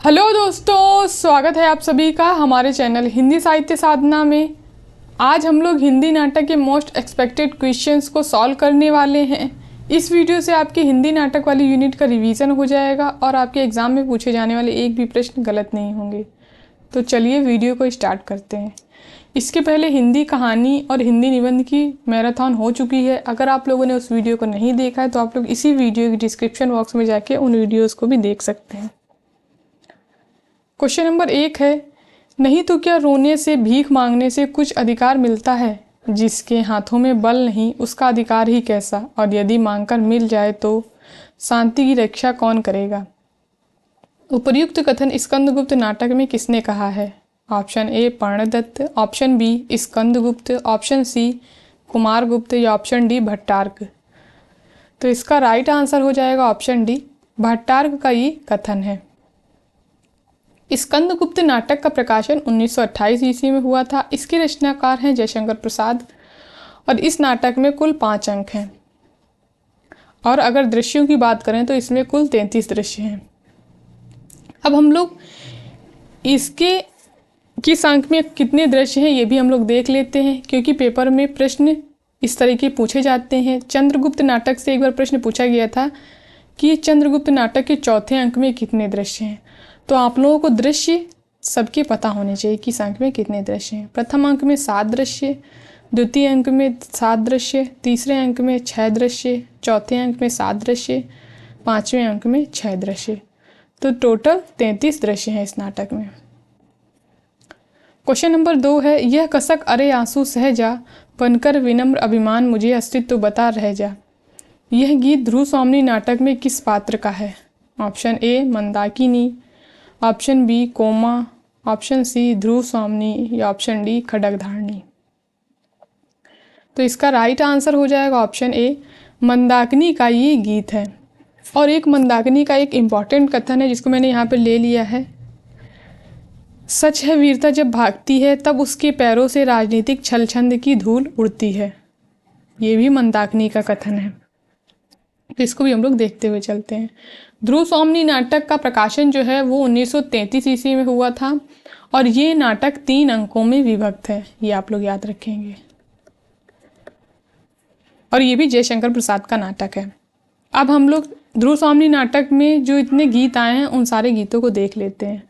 Hello दोस्तों, स्वागत है आप सभी का हमारे चैनल हिंदी साहित्य साधना में। आज हम लोग हिंदी नाटक के मोस्ट एक्सपेक्टेड क्वेश्चंस को सॉल्व करने वाले हैं। इस वीडियो से आपके हिंदी नाटक वाली यूनिट का रिवीजन हो जाएगा और आपके एग्ज़ाम में पूछे जाने वाले एक भी प्रश्न गलत नहीं होंगे। तो चलिए वीडियो को स्टार्ट करते हैं। इसके पहले हिंदी कहानी और हिंदी निबंध की मैराथन हो चुकी है। अगर आप लोगों ने उस वीडियो को नहीं देखा है तो आप लोग इसी वीडियो की डिस्क्रिप्शन बॉक्स में जाके उन वीडियोज़ को भी देख सकते हैं। क्वेश्चन नंबर 1 है, नहीं तो क्या रोने से भीख मांगने से कुछ अधिकार मिलता है? जिसके हाथों में बल नहीं उसका अधिकार ही कैसा, और यदि मांगकर मिल जाए तो शांति की रक्षा कौन करेगा? उपर्युक्त कथन स्कंदगुप्त नाटक में किसने कहा है? Option A Parnadatta, option B Skandagupta, option C Kumaragupta या ऑप्शन डी भट्टार्क। तो इसका राइट आंसर हो जाएगा ऑप्शन डी, भट्टार्क का ये कथन है। स्कंदगुप्त नाटक का प्रकाशन 1928 ईस्वी में हुआ था। इसके रचनाकार हैं जयशंकर प्रसाद और इस नाटक में कुल 5 अंक हैं। और अगर दृश्यों की बात करें तो इसमें कुल 33 दृश्य हैं। अब हम लोग इसके किस अंक में कितने दृश्य हैं ये भी हम लोग देख लेते हैं, क्योंकि पेपर में प्रश्न इस तरीके पूछे जाते हैं। चंद्रगुप्त नाटक से एक बार प्रश्न पूछा गया था कि चंद्रगुप्त नाटक के चौथे अंक में कितने दृश्य हैं। तो आप लोगों को दृश्य सबके पता होने चाहिए कि इस अंक में कितने दृश्य हैं। प्रथम अंक में 7 दृश्य, द्वितीय अंक में 7 दृश्य, तीसरे अंक में 6 दृश्य, चौथे अंक में 7 दृश्य, 5वें अंक में 6 दृश्य। तो टोटल 33 दृश्य हैं इस नाटक में। क्वेश्चन नंबर 2 है, यह कसक अरे आंसू सह जा, बनकर विनम्र अभिमान मुझे अस्तित्व बता रह जा। यह गीत ध्रुव स्वामिनी नाटक में किस पात्र का है? Option A Mandakini, option B Koma, option C Dhruv Swamini या ऑप्शन डी खड्गधारणी। तो इसका राइट आंसर हो जाएगा ऑप्शन ए, मंदाकिनी का ये गीत है। और एक मंदाकिनी का एक इम्पॉर्टेंट कथन है जिसको मैंने यहाँ पर ले लिया है, सच है वीरता जब भागती है तब उसके पैरों से राजनीतिक छल छंद की धूल उड़ती है। ये भी मंदाकिनी का कथन है। तो इसको भी हम लोग देखते हुए चलते हैं। ध्रुव स्वामिनी नाटक का प्रकाशन जो है वो 1933 ईस्वी में हुआ था और ये नाटक 3 अंकों में विभक्त है, ये आप लोग याद रखेंगे। और ये भी जयशंकर प्रसाद का नाटक है। अब हम लोग ध्रुव स्वामिनी नाटक में जो इतने गीत आए हैं उन सारे गीतों को देख लेते हैं।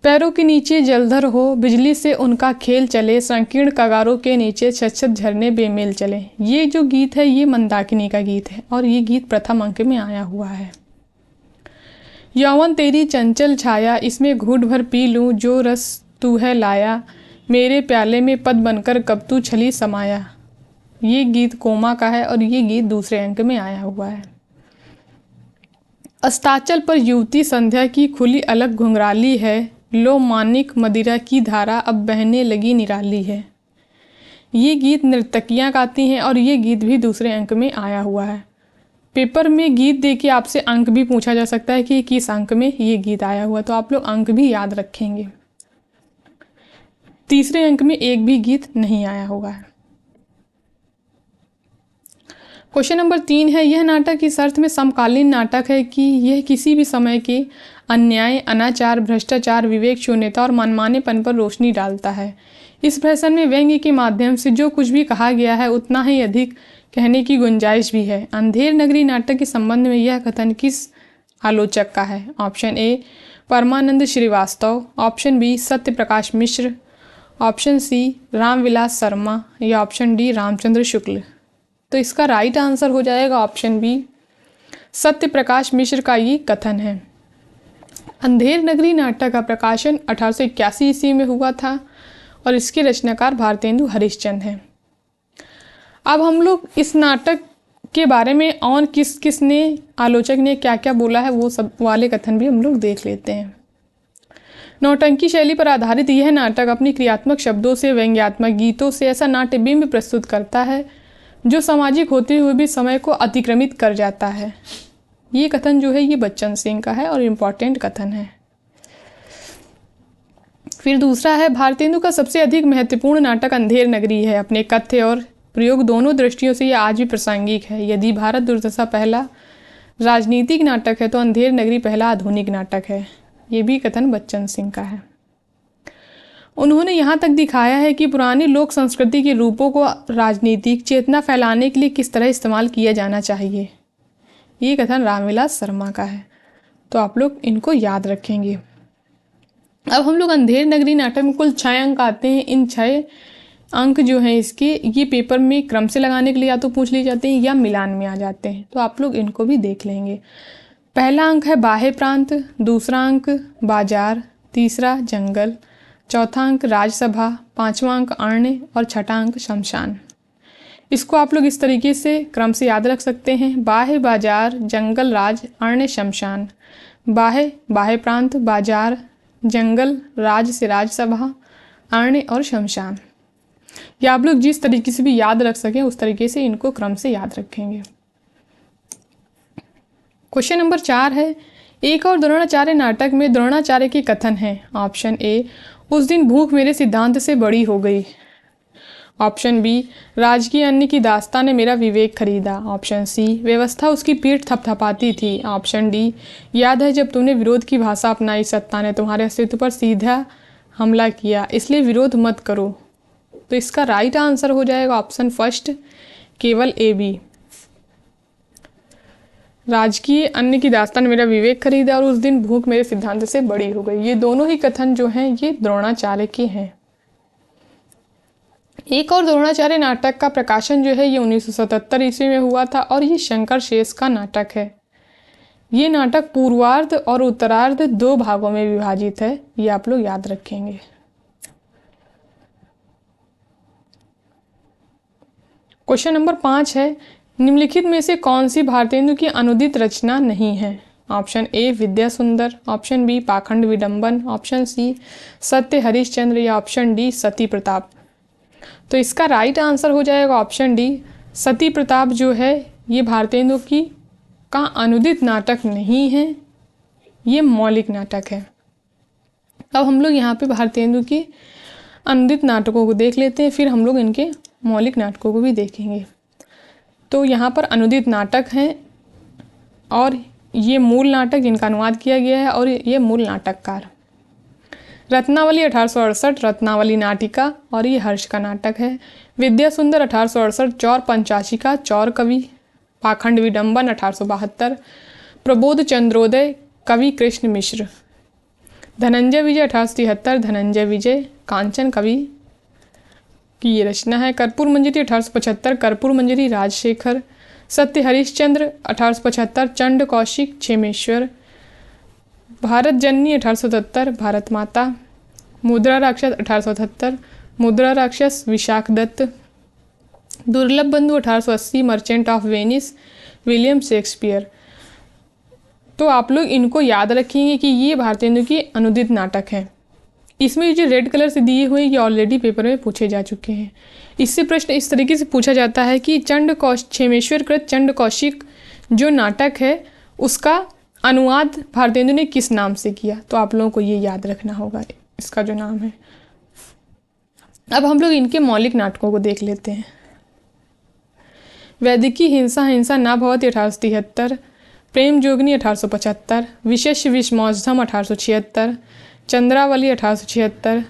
पैरों के नीचे जलधर हो, बिजली से उनका खेल चले, संकीर्ण कगारों के नीचे छत झरने बेमेल चले। ये जो गीत है ये मंदाकिनी का गीत है और ये गीत प्रथम अंक में आया हुआ है। यौवन तेरी चंचल छाया, इसमें घूंट भर पी लूं जो रस तू है लाया, मेरे प्याले में पद बनकर कब तू छली समाया। ये गीत कोमा का है और ये गीत दूसरे अंक में आया हुआ है। अस्ताचल पर युवती संध्या की खुली अलग घुंघराली है, लो मानिक मदिरा की धारा अब बहने लगी निराली है। ये गीत नर्तकियां गाती हैं और ये गीत भी दूसरे अंक में आया हुआ है। पेपर में गीत देके आपसे अंक भी पूछा जा सकता है कि किस अंक में ये गीत आया हुआ, तो आप लोग अंक भी याद रखेंगे। तीसरे अंक में एक भी गीत नहीं आया हुआ है। क्वेश्चन नंबर 3 है, यह नाटक इस अर्थ में समकालीन नाटक है कि यह किसी भी समय के अन्याय, अनाचार, भ्रष्टाचार, विवेक शून्यता और मनमानेपन पर रोशनी डालता है। इस प्रहसन में व्यंग्य के माध्यम से जो कुछ भी कहा गया है उतना ही अधिक कहने की गुंजाइश भी है। अंधेर नगरी नाटक के संबंध में यह कथन किस आलोचक का है? Option A Parmanand Shrivastava, option B Satya Prakash Mishra, option C Ramvilas Sharma या ऑप्शन डी रामचंद्र शुक्ल। तो इसका राइट आंसर हो जाएगा ऑप्शन बी, सत्य प्रकाश मिश्र का ये कथन है। अंधेर नगरी नाटक का प्रकाशन 1881 ईस्वी में हुआ था और इसके रचनाकार भारतेंदु हरिश्चंद्र हैं। अब हम लोग इस नाटक के बारे में और किस ने आलोचक ने क्या क्या बोला है वो सब वाले कथन भी हम लोग देख लेते हैं। नौटंकी शैली पर आधारित यह नाटक अपनी क्रियात्मक शब्दों से, व्यंग्यात्मक गीतों से ऐसा नाट्यबिंब प्रस्तुत करता है जो सामाजिक होते हुए भी समय को अतिक्रमित कर जाता है। ये कथन जो है ये बच्चन सिंह का है और इम्पॉर्टेंट कथन है। फिर दूसरा है, भारतेंदु का सबसे अधिक महत्वपूर्ण नाटक अंधेर नगरी है। अपने कथ्य और प्रयोग दोनों दृष्टियों से यह आज भी प्रासंगिक है। यदि भारत दुर्दशा पहला राजनीतिक नाटक है तो अंधेर नगरी पहला आधुनिक नाटक है। ये भी कथन बच्चन सिंह का है। उन्होंने यहाँ तक दिखाया है कि पुरानी लोक संस्कृति के रूपों को राजनीतिक चेतना फैलाने के लिए किस तरह इस्तेमाल किया जाना चाहिए। ये कथन रामविलास शर्मा का है। तो आप लोग इनको याद रखेंगे। अब हम लोग अंधेर नगरी नाटक में कुल 6 अंक आते हैं। इन 6 अंक जो हैं इसके, ये पेपर में क्रम से लगाने के लिए या तो पूछ लिए जाते हैं या मिलान में आ जाते हैं। तो आप लोग इनको भी देख लेंगे। पहला अंक है बाह्य प्रांत, दूसरा अंक बाजार, तीसरा जंगल, चौथा अंक राजसभा, पांचवा अंक अरण्य और छठा अंक शमशान। इसको आप लोग इस तरीके से क्रम से याद रख सकते हैं। बाह्य, बाजार, जंगल, राज, अरण्य, शमशान। बाह्य, बाह्य प्रांत, बाजार, जंगल, राज से राजसभा, अरण्य और शमशान। या आप लोग जिस तरीके से भी याद रख सकें उस तरीके से इनको क्रम से याद रखेंगे। क्वेश्चन नंबर 4 है, एक और द्रोणाचार्य नाटक में द्रोणाचार्य के कथन हैं। ऑप्शन ए, उस दिन भूख मेरे सिद्धांत से बड़ी हो गई। ऑप्शन बी, राजकीय अन्न की दास्तां ने मेरा विवेक खरीदा। ऑप्शन सी, व्यवस्था उसकी पीठ थपथपाती थी। ऑप्शन डी, याद है जब तुमने विरोध की भाषा अपनाई, सत्ता ने तुम्हारे अस्तित्व पर सीधा हमला किया, इसलिए विरोध मत करो। तो इसका राइट आंसर हो जाएगा ऑप्शन फर्स्ट, केवल ए बी। राजकीय अन्न की दास्तान मेरा विवेक खरीदा और उस दिन भूख मेरे सिद्धांत से बड़ी हो गई। ये दोनों ही कथन जो हैं ये द्रोणाचार्य के हैं। एक और द्रोणाचार्य नाटक का प्रकाशन जो है ये 1977 ईस्वी में हुआ था और ये शंकर शेष का नाटक है। ये नाटक पूर्वार्ध और उत्तरार्ध 2 भागों में विभाजित है। ये आप लोग याद रखेंगे। क्वेश्चन नंबर 5 है, निम्नलिखित में से कौन सी भारतेंदु की अनुदित रचना नहीं है। ऑप्शन ए, विद्या सुंदर, ऑप्शन बी, पाखंड विडंबन, ऑप्शन सी, सत्य हरिश्चंद्र या ऑप्शन डी, सती प्रताप। तो इसका राइट आंसर हो जाएगा ऑप्शन डी, सती प्रताप जो है ये भारतेंदु की का अनुदित नाटक नहीं है, ये मौलिक नाटक है। अब हम लोग यहाँ पे भारतेंदु की अनुदित नाटकों को देख लेते हैं, फिर हम लोग इनके मौलिक नाटकों को भी देखेंगे। तो यहाँ पर अनुदित नाटक हैं और ये मूल नाटक जिनका अनुवाद किया गया है और ये मूल नाटककार। रत्नावली 1868 रत्नावली नाटिका और ये हर्ष का नाटक है। विद्या सुंदर 1868 चौर पंचाशिका चौर कवि। पाखंड विडंबन 1872 प्रबोध चंद्रोदय कवि कृष्ण मिश्र। धनंजय विजय 1873 धनंजय विजय कांचन कवि की ये रचना है। कर्पूर मंजरी 1875 कर्पूर मंजरी राजशेखर। सत्य हरिश्चंद्र 1875 चंड कौशिक क्षेमेश्वर। भारत जननी 1877 भारत माता। मुद्रा राक्षस 1878 मुद्रा राक्षस विशाख दत्त। दुर्लभ बंधु 1880 merchant of Venice William Shakespeare. तो आप लोग इनको याद रखेंगे कि ये भारतेंदु के अनुदित नाटक हैं। इसमें जो रेड कलर से दिए हुए ये ऑलरेडी पेपर में पूछे जा चुके हैं। इससे प्रश्न इस तरीके से पूछा जाता है कि क्षेमेश्वर कृत चंड कौशिक जो नाटक है उसका अनुवाद भारतेंदु ने किस नाम से किया। तो आप लोगों को ये याद रखना होगा इसका जो नाम है। अब हम लोग इनके मौलिक नाटकों को देख लेते हैं। वैदिकी हिंसा हिंसा ना भवति 1873 प्रेम जोगनी 1875 विशेष विषमौसम 1876 चंद्रावली 1876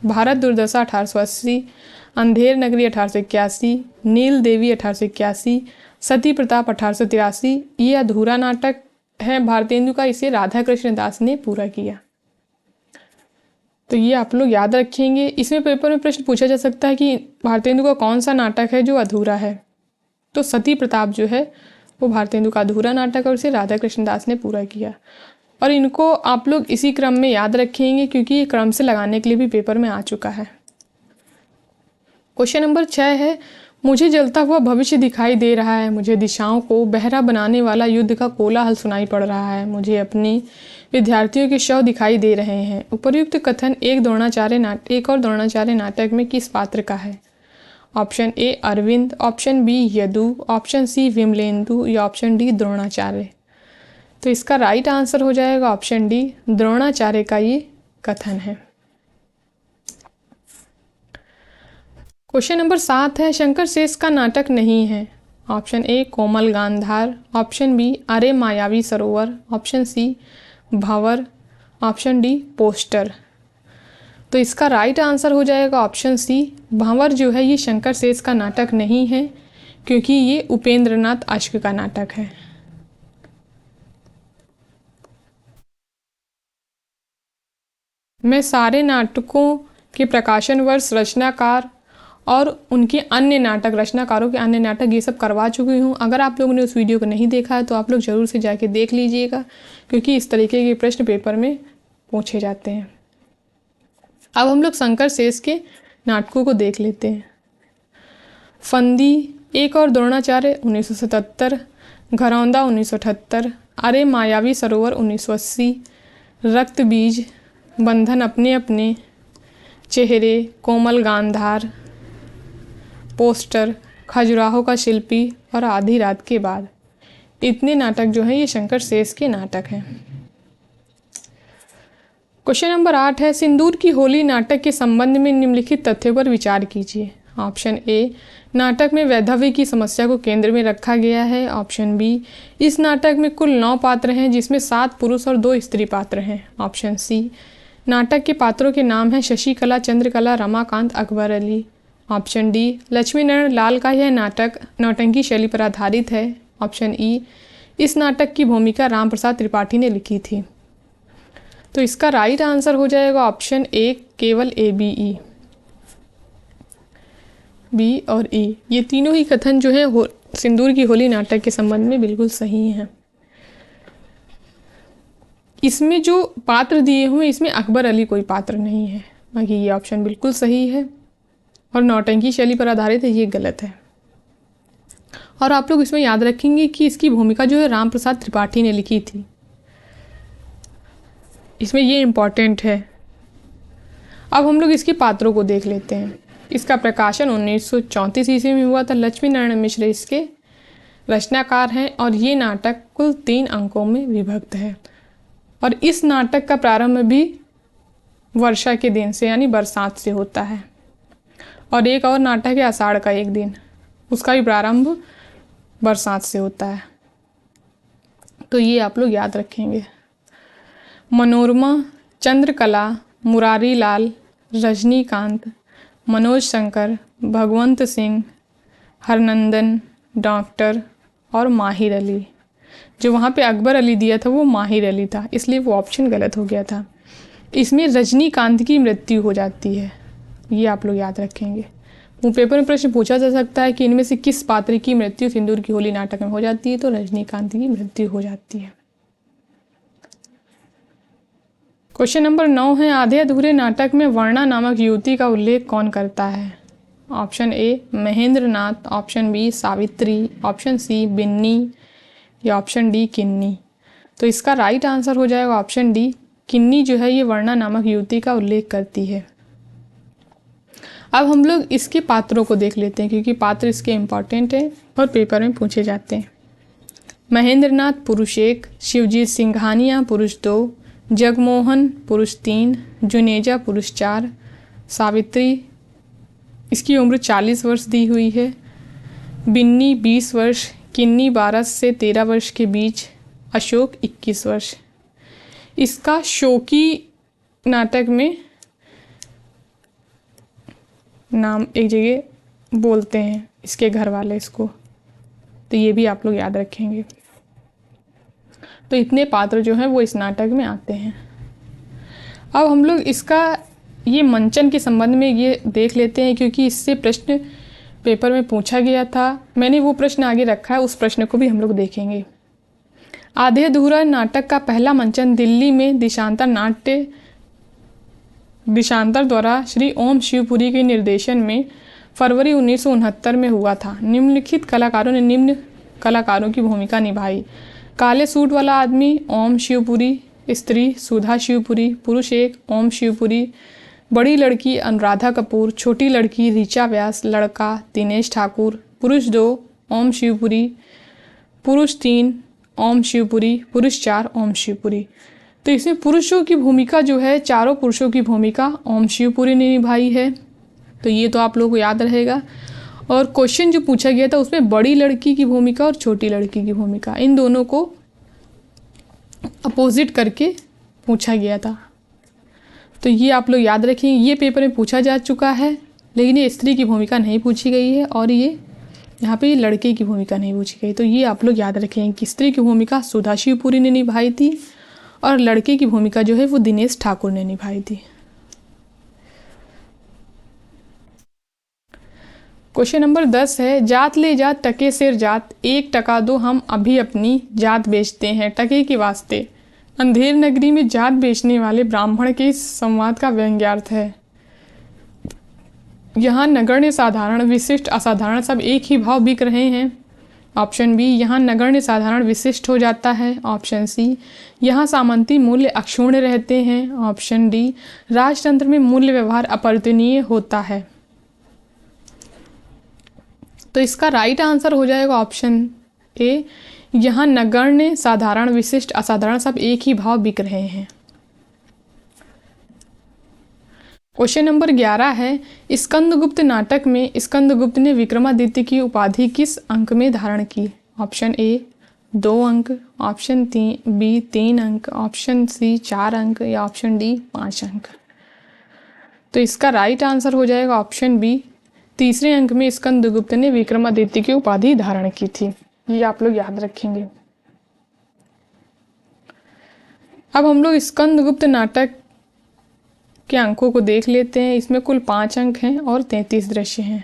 भारत दुर्दशा 1880 अंधेर नगरी 1881 नील देवी 1881 सती प्रताप 1883। ये अधूरा नाटक है भारतेंदु का, इसे राधा कृष्ण दास ने पूरा किया। तो ये आप लोग याद रखेंगे। इसमें पेपर में प्रश्न पूछा जा सकता है कि भारतेंदु का कौन सा नाटक है जो अधूरा है। तो सती प्रताप जो है वो भारतेंदु का अधूरा नाटक और इसे राधा कृष्ण दास ने पूरा किया। और इनको आप लोग इसी क्रम में याद रखेंगे क्योंकि ये क्रम से लगाने के लिए भी पेपर में आ चुका है। क्वेश्चन नंबर 6 है, मुझे जलता हुआ भविष्य दिखाई दे रहा है, मुझे दिशाओं को बहरा बनाने वाला युद्ध का कोलाहल सुनाई पड़ रहा है, मुझे अपने विद्यार्थियों के शव दिखाई दे रहे हैं। उपर्युक्त कथन एक और द्रोणाचार्य नाटक में किस पात्र का है। Option A Arvind, option B Yadu, option C Vimlendu या ऑप्शन डी द्रोणाचार्य। तो इसका राइट आंसर हो जाएगा ऑप्शन डी, द्रोणाचार्य का ये कथन है। क्वेश्चन नंबर 7 है, शंकर शेष का नाटक नहीं है। Option A Komal Gandhar, option B Are Mayavi Sarovar, option C Bhanwar, option D poster. तो इसका राइट आंसर हो जाएगा ऑप्शन सी, भांवर जो है ये शंकर शेष का नाटक नहीं है, क्योंकि ये उपेंद्रनाथ अश्क का नाटक है। मैं सारे नाटकों के प्रकाशन वर्ष, रचनाकार और उनके अन्य नाटक, रचनाकारों के अन्य नाटक ये सब करवा चुकी हूँ। अगर आप लोगों ने उस वीडियो को नहीं देखा है तो आप लोग ज़रूर से जाके देख लीजिएगा, क्योंकि इस तरीके के प्रश्न पेपर में पूछे जाते हैं। अब हम लोग शंकर शेष के नाटकों को देख लेते हैं। फंदी एक और द्रोणाचार्य 1977, घरौंदा 1978, अरे मायावी सरोवर 1980, रक्त बीज, बंधन अपने अपने, चेहरे, कोमल गांधार, पोस्टर, खजुराहो का शिल्पी और आधी रात के बाद। इतने नाटक जो हैं ये शंकर शेष के नाटक हैं। क्वेश्चन नंबर 8 है, सिंदूर की होली नाटक के संबंध में निम्नलिखित तथ्यों पर विचार कीजिए। ऑप्शन ए, नाटक में वैधव्य की समस्या को केंद्र में रखा गया है। ऑप्शन बी, इस नाटक में कुल 9 पात्र हैं जिसमें 7 पुरुष और 2 स्त्री पात्र हैं। ऑप्शन सी, नाटक के पात्रों के नाम हैं शशिकला, चंद्रकला, रमाकांत, अकबर अली। ऑप्शन डी, लक्ष्मी नारायण लाल का यह नाटक नौटंकी शैली पर आधारित है। ऑप्शन ई, इस नाटक की भूमिका राम प्रसाद त्रिपाठी ने लिखी थी। तो इसका राइट आंसर हो जाएगा ऑप्शन ए, केवल ए, बी, ई। बी और ई ये तीनों ही कथन जो है सिंदूर की होली नाटक के संबंध में बिल्कुल सही हैं। इसमें जो पात्र दिए हुए इसमें अकबर अली कोई पात्र नहीं है, बाकी ये ऑप्शन बिल्कुल सही है। और नौटंकी शैली पर आधारित है, ये गलत है। और आप लोग इसमें याद रखेंगे कि इसकी भूमिका जो है राम प्रसाद त्रिपाठी ने लिखी थी, इसमें ये इम्पॉर्टेंट है। अब हम लोग इसके पात्रों को देख लेते हैं। इसका प्रकाशन 1934 ईस्वी में हुआ था। लक्ष्मी नारायण मिश्र इसके रचनाकार हैं और ये नाटक कुल 3 अंकों में विभक्त है। और इस नाटक का प्रारंभ भी वर्षा के दिन से यानी बरसात से होता है। और एक और नाटक है आषाढ़ का एक दिन, उसका भी प्रारंभ बरसात से होता है। तो ये आप लोग याद रखेंगे। मनोरमा, चंद्रकला, मुरारी लाल, रजनीकांत, मनोज शंकर, भगवंत सिंह, हरनंदन, डॉक्टर और माहिर अली। जो वहाँ पे अकबर अली दिया था वो माहिर अली था, इसलिए वो ऑप्शन गलत हो गया था। इसमें रजनीकांत की मृत्यु हो जाती है, ये आप लोग याद रखेंगे। वो पेपर में प्रश्न पूछा जा सकता है कि इनमें से किस पात्र की मृत्यु सिंदूर की होली नाटक में हो जाती है, तो रजनीकांत की मृत्यु हो जाती है। क्वेश्चन नंबर 9 है, आधे अधूरे नाटक में वर्णा नामक युवती का उल्लेख कौन करता है। Option A, Mahendra Nath, option B, Savitri, option C, Binni या ऑप्शन डी, किन्नी। तो इसका राइट आंसर हो जाएगा ऑप्शन डी, किन्नी जो है ये वर्णा नामक युवती का उल्लेख करती है। अब हम लोग इसके पात्रों को देख लेते हैं, क्योंकि पात्र इसके इम्पॉर्टेंट है और पेपर में पूछे जाते हैं। महेंद्र नाथ पुरुष 1, शिवजीत सिंघानिया पुरुष 2, जगमोहन पुरुष 3, जुनेजा पुरुष 4, सावित्री इसकी उम्र 40 वर्ष दी हुई है, बिन्नी 20 वर्ष, किन्नी 12 से 13 वर्ष के बीच, अशोक 21 वर्ष। इसका शोकी नाटक में नाम एक जगह बोलते हैं इसके घर वाले इसको, तो ये भी आप लोग याद रखेंगे। तो इतने पात्र जो हैं वो इस नाटक में आते हैं। अब हम लोग इसका ये मंचन के संबंध में ये देख लेते हैं, क्योंकि इससे प्रश्न पेपर में पूछा गया था। मैंने वो प्रश्न आगे रखा है, उस प्रश्न को भी हम लोग देखेंगे। आधे अधूरा नाटक का पहला मंचन दिल्ली में देशांतर द्वारा श्री ओम शिवपुरी के निर्देशन में फरवरी 1969 में हुआ था। निम्नलिखित कलाकारों ने निम्न कलाकारों की भूमिका निभाई। काले सूट वाला आदमी ओम शिवपुरी, स्त्री सुधा शिवपुरी, पुरुष 1 ओम शिवपुरी, बड़ी लड़की अनुराधा कपूर, छोटी लड़की ऋचा व्यास, लड़का दिनेश ठाकुर, पुरुष 2 ओम शिवपुरी, पुरुष 3 ओम शिवपुरी, पुरुष 4 ओम शिवपुरी। तो इसमें पुरुषों की भूमिका जो है, चारों पुरुषों की भूमिका ओम शिवपुरी ने निभाई है। तो ये तो आप लोगों को याद रहेगा। और क्वेश्चन जो पूछा गया था उसमें बड़ी लड़की की भूमिका और छोटी लड़की की भूमिका, इन दोनों को अपोजिट करके पूछा गया था। तो ये आप लोग याद रखेंगे, ये पेपर में पूछा जा चुका है, लेकिन ये स्त्री की भूमिका नहीं पूछी गई है और ये यहाँ पे लड़के की भूमिका नहीं पूछी गई। तो ये आप लोग याद रखेंगे कि स्त्री की भूमिका सुधा शिवपुरी ने निभाई थी और लड़के की भूमिका जो है वो दिनेश ठाकुर ने निभाई थी। क्वेश्चन नंबर 10 है, जात ले जात टके सिर जात, 1 टका दो हम अभी अपनी जात बेचते हैं टके के वास्ते। अंधेर नगरी में जात बेचने वाले ब्राह्मण के इस संवाद का व्यंग्यार्थ है। यहाँ नगण्य साधारण विशिष्ट असाधारण सब एक ही भाव बिक रहे हैं। ऑप्शन बी, यहाँ नगण्य साधारण विशिष्ट हो जाता है। ऑप्शन सी, यहाँ सामंती मूल्य अक्षुण्ण रहते हैं। ऑप्शन डी, राजतंत्र में मूल्य व्यवहार अपरिवर्तनीय होता है। तो इसका राइट आंसर हो जाएगा ऑप्शन ए, यहाँ नगण्य साधारण विशिष्ट असाधारण सब एक ही भाव बिक रहे हैं। क्वेश्चन नंबर 11 है, स्कंदगुप्त नाटक में स्कंदगुप्त ने विक्रमादित्य की उपाधि किस अंक में धारण की। ऑप्शन ए 2 अंक, ऑप्शन बी 3 अंक, ऑप्शन सी 4 अंक या ऑप्शन डी 5 अंक। तो इसका राइट आंसर हो जाएगा ऑप्शन बी, तीसरे अंक में स्कंदगुप्त ने विक्रमादित्य की उपाधि धारण की थी। ये आप लोग याद रखेंगे। अब हम लोग स्कंदगुप्त नाटक के अंकों को देख लेते हैं। इसमें कुल 5 अंक हैं और 33 दृश्य हैं।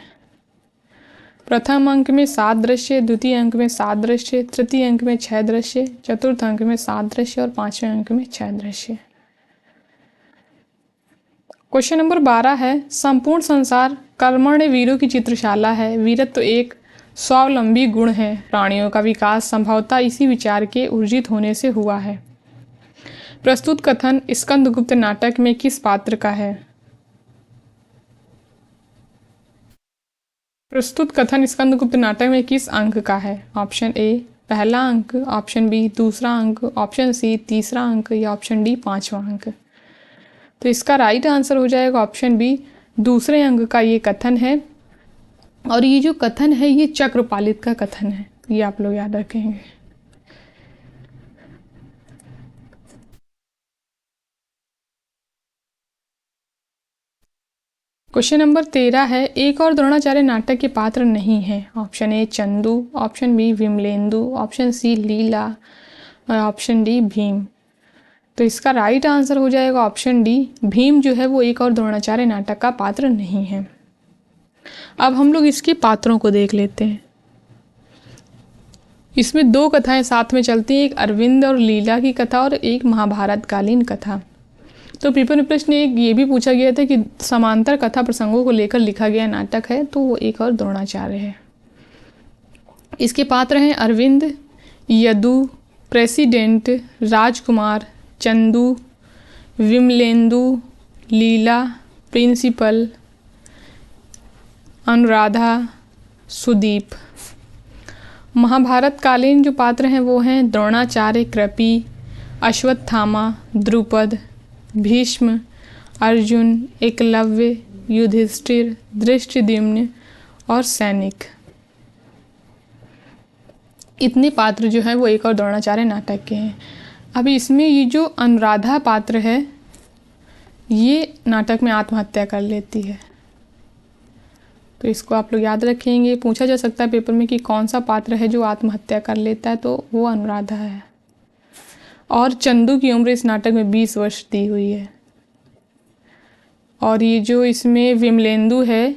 प्रथम अंक में 7 दृश्य, द्वितीय अंक में 7 दृश्य, तृतीय अंक में 6 दृश्य, चतुर्थ अंक में 7 दृश्य और 5वें अंक में 6 दृश्य। क्वेश्चन नंबर 12 है, संपूर्ण संसार कर्मण्य वीरों की चित्रशाला है। वीरत्व एक स्वावलंबी गुण है। प्राणियों का विकास संभवतः इसी विचार के ऊर्जित होने से हुआ है। प्रस्तुत कथन स्कंदगुप्त नाटक में किस पात्र का है। प्रस्तुत कथन स्कंदगुप्त नाटक में किस अंक का है। ऑप्शन ए पहला अंक, ऑप्शन बी दूसरा अंक, ऑप्शन सी तीसरा अंक या ऑप्शन डी 5वां अंक। तो इसका राइट आंसर हो जाएगा ऑप्शन बी, दूसरे अंक का ये कथन है। और ये जो कथन है ये चक्रपालित का कथन है, ये आप लोग याद रखेंगे। क्वेश्चन नंबर 13 है, एक और द्रोणाचार्य नाटक के पात्र नहीं है। Option A Chandu, option B Vimalendu, option C Leela और ऑप्शन डी भीम। तो इसका राइट आंसर हो जाएगा ऑप्शन डी, भीम जो है वो एक और द्रोणाचार्य नाटक का पात्र नहीं है। अब हम लोग इसके पात्रों को देख लेते हैं। इसमें 2 कथाएं साथ में चलती हैं, एक अरविंद और लीला की कथा और एक महाभारत कालीन कथा। तो पेपर में प्रश्न एक ये भी पूछा गया था कि समांतर कथा प्रसंगों को लेकर लिखा गया नाटक है, तो वो एक और द्रोणाचार्य है। इसके पात्र हैं अरविंद, यदु, प्रेसिडेंट, राजकुमार, चंदू, विमलेंदु, लीला, प्रिंसिपल, अनुराधा, सुदीप। महाभारत कालीन जो पात्र हैं वो हैं द्रोणाचार्य, कृपि, अश्वत्थामा, द्रुपद, भीष्म, अर्जुन, एकलव्य, युधिष्ठिर, धृष्टद्युम्न और सैनिक। इतने पात्र जो हैं वो एक और द्रोणाचार्य नाटक के हैं। अभी इसमें ये जो अनुराधा पात्र है ये नाटक में आत्महत्या कर लेती है। तो इसको आप लोग याद रखेंगे। पूछा जा सकता है पेपर में कि कौन सा पात्र है जो आत्महत्या कर लेता है, तो वो अनुराधा है। और चंदू की उम्र इस नाटक में 20 वर्ष दी हुई है। और ये जो इसमें विमलेंदु है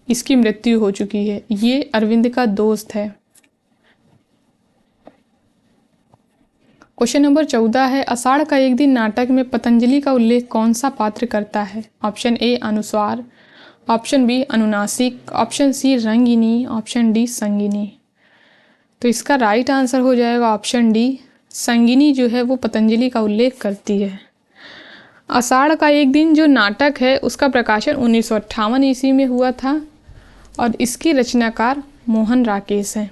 इसकी मृत्यु हो चुकी है, ये अरविंद का दोस्त है। क्वेश्चन नंबर 14 है, आषाढ़ का एक दिन नाटक में पतंजलि का उल्लेख कौन सा पात्र करता है। ऑप्शन ए अनुस्वार, ऑप्शन बी अनुनासिक, ऑप्शन सी रंगिनी, ऑप्शन डी संगिनी। तो इसका राइट आंसर हो जाएगा ऑप्शन डी, संगिनी जो है वो पतंजलि का उल्लेख करती है। आषाढ़ का एक दिन जो नाटक है उसका प्रकाशन 1958 ईस्वी में हुआ था और इसकी रचनाकार मोहन राकेश हैं।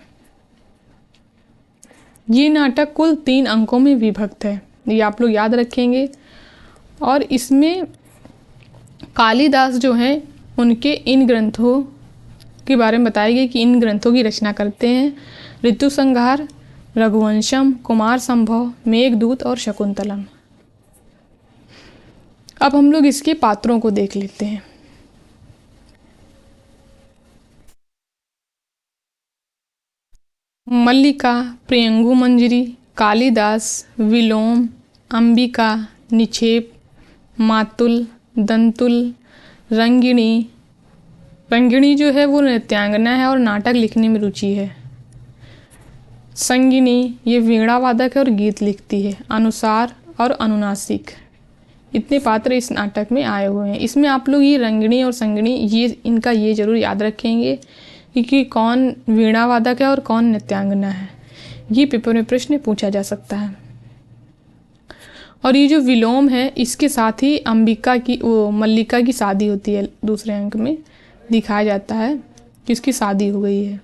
ये नाटक कुल 3 अंकों में विभक्त है, ये आप लोग याद रखेंगे। और इसमें कालिदास जो हैं उनके इन ग्रंथों के बारे में बताया गया कि इन ग्रंथों की रचना करते हैं ऋतुसंहार, रघुवंशम, कुमार संभव, मेघदूत और शकुंतलम। अब हम लोग इसके पात्रों को देख लेते हैं। मल्लिका, प्रियंगु मंजरी, कालिदास, विलोम, अंबिका, निक्षेप, मातुल, दंतुल, रंगिणी। रंगिणी जो है वो नृत्यांगना है और नाटक लिखने में रुचि है। संगिनी ये वीणा वादक है और गीत लिखती है। अनुसार और अनुनासिक, इतने पात्र इस नाटक में आए हुए हैं। इसमें आप लोग ये रंगिणी और संगिनी ये ज़रूर याद रखेंगे कि कौन वीणा वादक है और कौन नृत्यांगना है। ये पेपर में प्रश्न पूछा जा सकता है। और ये जो विलोम है इसके साथ ही मल्लिका की शादी होती है। दूसरे अंक में दिखाया जाता है कि इसकी शादी हो गई है।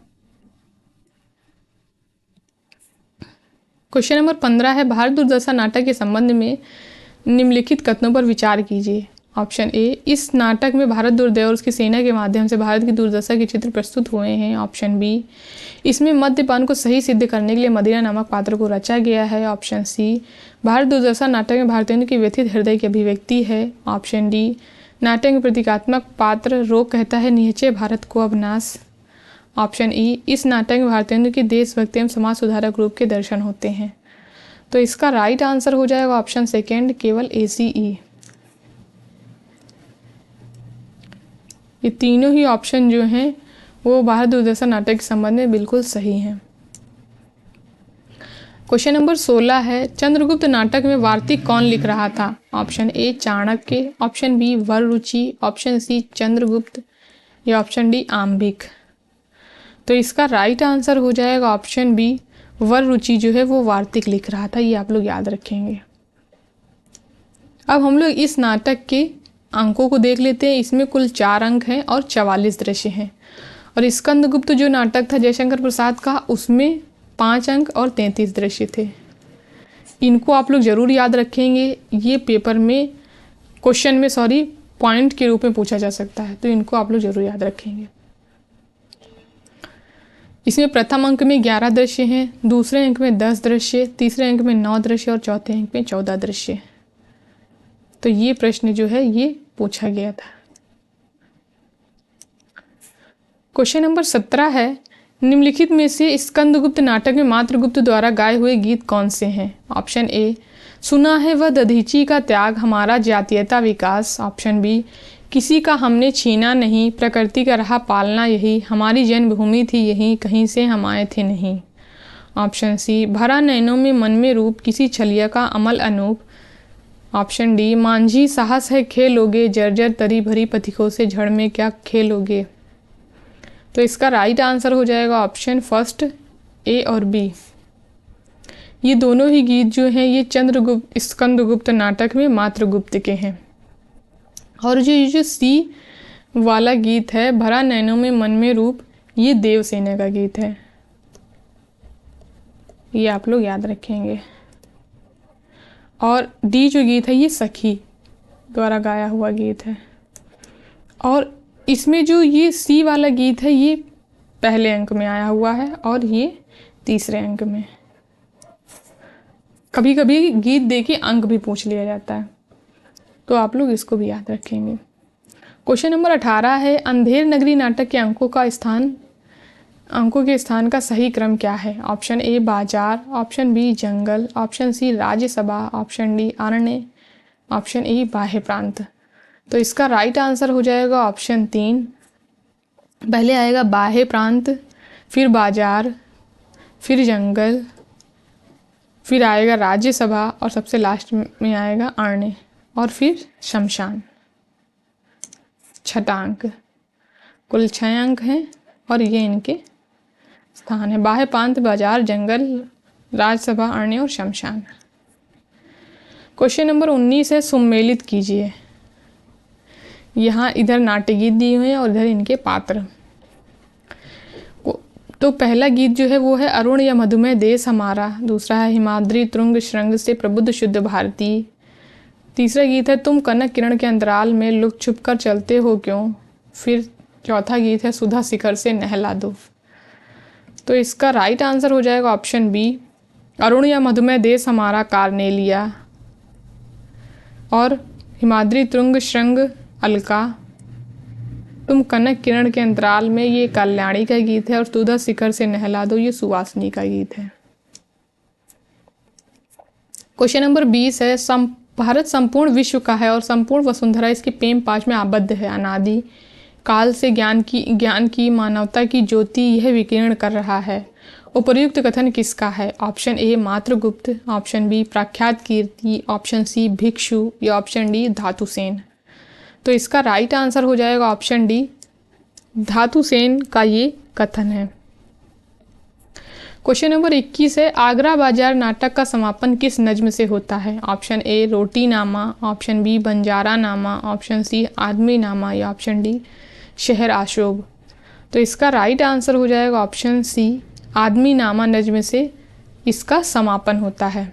क्वेश्चन नंबर 15 है, भारत दुर्दशा नाटक के संबंध में निम्नलिखित कथनों पर विचार कीजिए। ऑप्शन ए, इस नाटक में भारत दुर्दय और उसकी सेना के माध्यम से भारत की दुर्दशा के चित्र प्रस्तुत हुए हैं। ऑप्शन बी, इसमें मद्यपान को सही सिद्ध करने के लिए मदिरा नामक पात्र को रचा गया है। ऑप्शन सी, भारत दुर्दशा नाटक में भारतीयों के व्यथित हृदय की अभिव्यक्ति है। ऑप्शन डी, नाटक में प्रतीकात्मक पात्र रोक कहता है निहचे भारत को अब नाश। ऑप्शन ई, इस नाटक में भारतीयों के देशभक्ति एवं समाज सुधारक रूप के दर्शन होते हैं। तो इसका राइट आंसर हो जाएगा ऑप्शन सेकेंड, केवल ACE। ये तीनों ही ऑप्शन जो हैं वो भारत दुर्दशा नाटक के संबंध में बिल्कुल सही हैं। क्वेश्चन नंबर 16 है, चंद्रगुप्त नाटक में वार्तिक कौन लिख रहा था। Option A, Chanakya. Option B, Vararuchi. Option C, Chandragupta. या ऑप्शन डी, आम्बिक। तो इसका राइट आंसर हो जाएगा ऑप्शन बी, वररुचि जो है वो वार्तिक लिख रहा था। ये आप लोग याद रखेंगे। अब हम लोग इस नाटक के अंकों को देख लेते हैं। इसमें कुल 4 अंक हैं और 44 दृश्य हैं। और स्कंदगुप्त जो नाटक था जयशंकर प्रसाद का, उसमें 5 अंक और 33 दृश्य थे। इनको आप लोग ज़रूर याद रखेंगे। ये पेपर में पॉइंट के रूप में पूछा जा सकता है, तो इनको आप लोग ज़रूर याद रखेंगे। इसमें प्रथम अंक में 11 दृश्य हैं, दूसरे अंक में 10 दृश्य, तीसरे अंक में 9 दृश्य और चौथे अंक में 14 दृश्य। तो ये प्रश्न जो है ये पूछा गया था। क्वेश्चन नंबर 17 है, निम्नलिखित में से स्कंदगुप्त नाटक में मात्रगुप्त द्वारा गाए हुए गीत कौन से हैं। ऑप्शन ए, सुना है वह दधीची का त्याग हमारा जातीयता विकास। ऑप्शन बी, किसी का हमने छीना नहीं प्रकृति का रहा पालना यही हमारी जन्मभूमि थी यही कहीं से हम आए थे नहीं। ऑप्शन सी, भरा नैनों में मन में रूप किसी छलिया का अमल अनूप। ऑप्शन डी, मांझी साहस है खेलोगे जर्जर तरी भरी पथिकों से झड़ में क्या खेलोगे। तो इसका राइट आंसर हो जाएगा ऑप्शन फर्स्ट, ए और बी। ये दोनों ही गीत जो हैं ये स्कंदगुप्त नाटक में मात्रगुप्त के हैं। और जो सी वाला गीत है, भरा नैनों में मन में रूप, ये देवसेना का गीत है। ये आप लोग याद रखेंगे। और डी जो गीत है ये सखी द्वारा गाया हुआ गीत है। और इसमें जो ये सी वाला गीत है ये पहले अंक में आया हुआ है और ये तीसरे अंक में। कभी कभी गीत देके अंक भी पूछ लिया जाता है, तो आप लोग इसको भी याद रखेंगे। क्वेश्चन नंबर 18 है, अंधेर नगरी नाटक के अंकों के स्थान का सही क्रम क्या है। ऑप्शन ए, बाजार। ऑप्शन बी, जंगल। Option C, Rajya Sabha. Option D, अरण्य। ऑप्शन ई, बाह्य प्रांत। तो इसका राइट आंसर हो जाएगा ऑप्शन 3। पहले आएगा बाह्य प्रांत, फिर बाजार, फिर जंगल, फिर आएगा राज्यसभा और सबसे लास्ट में आएगा अरण्य और फिर शमशान। 6 अंक, कुल 6 अंक हैं और ये इनके स्थान है, बाह्य प्रांत, बाजार, जंगल, राज्यसभा, अरण्य और शमशान। क्वेश्चन नंबर 19 है, सुमेलित कीजिए। यहाँ इधर नाट्य गीत दिए हुए हैं और इधर इनके पात्र। तो पहला गीत जो है वो है अरुण या मधुमेह देश हमारा। दूसरा है हिमाद्री तुंग श्रृंग से प्रबुद्ध शुद्ध भारती। तीसरा गीत है तुम कनक किरण के अंतराल में लुक छुप कर चलते हो क्यों। फिर चौथा गीत है सुधा शिखर से नहला दो। तो इसका राइट आंसर हो जाएगा ऑप्शन बी, अरुण या मधुमेह देश हमारा, कार्नेलिया। और हिमाद्री तुंग श्रृंग अलका, तुम कनक किरण के अंतराल में, ये कल्याणी का गीत है। और तुधा शिखर से नहला दो, ये सुवासिनी का गीत है। क्वेश्चन नंबर 20 है, भारत संपूर्ण विश्व का है और संपूर्ण वसुंधरा इसके प्रेम पाश में आबद्ध है। अनादि काल से ज्ञान की मानवता की ज्योति यह विकिरण कर रहा है। उपर्युक्त कथन किसका है? ऑप्शन ए मातृगुप्त, ऑप्शन बी प्रख्यात कीर्ति, ऑप्शन सी भिक्षु या ऑप्शन डी धातुसेन। तो इसका राइट आंसर हो जाएगा ऑप्शन डी, धातुसेन का ये कथन है। क्वेश्चन नंबर 21 है, आगरा बाजार नाटक का समापन किस नज्म से होता है? ऑप्शन ए रोटी नामा, ऑप्शन बी बंजारा नामा, ऑप्शन सी आदमी नामा या ऑप्शन डी शहर आशोभ। तो इसका राइट आंसर हो जाएगा ऑप्शन सी, आदमी नामा नज्म से इसका समापन होता है।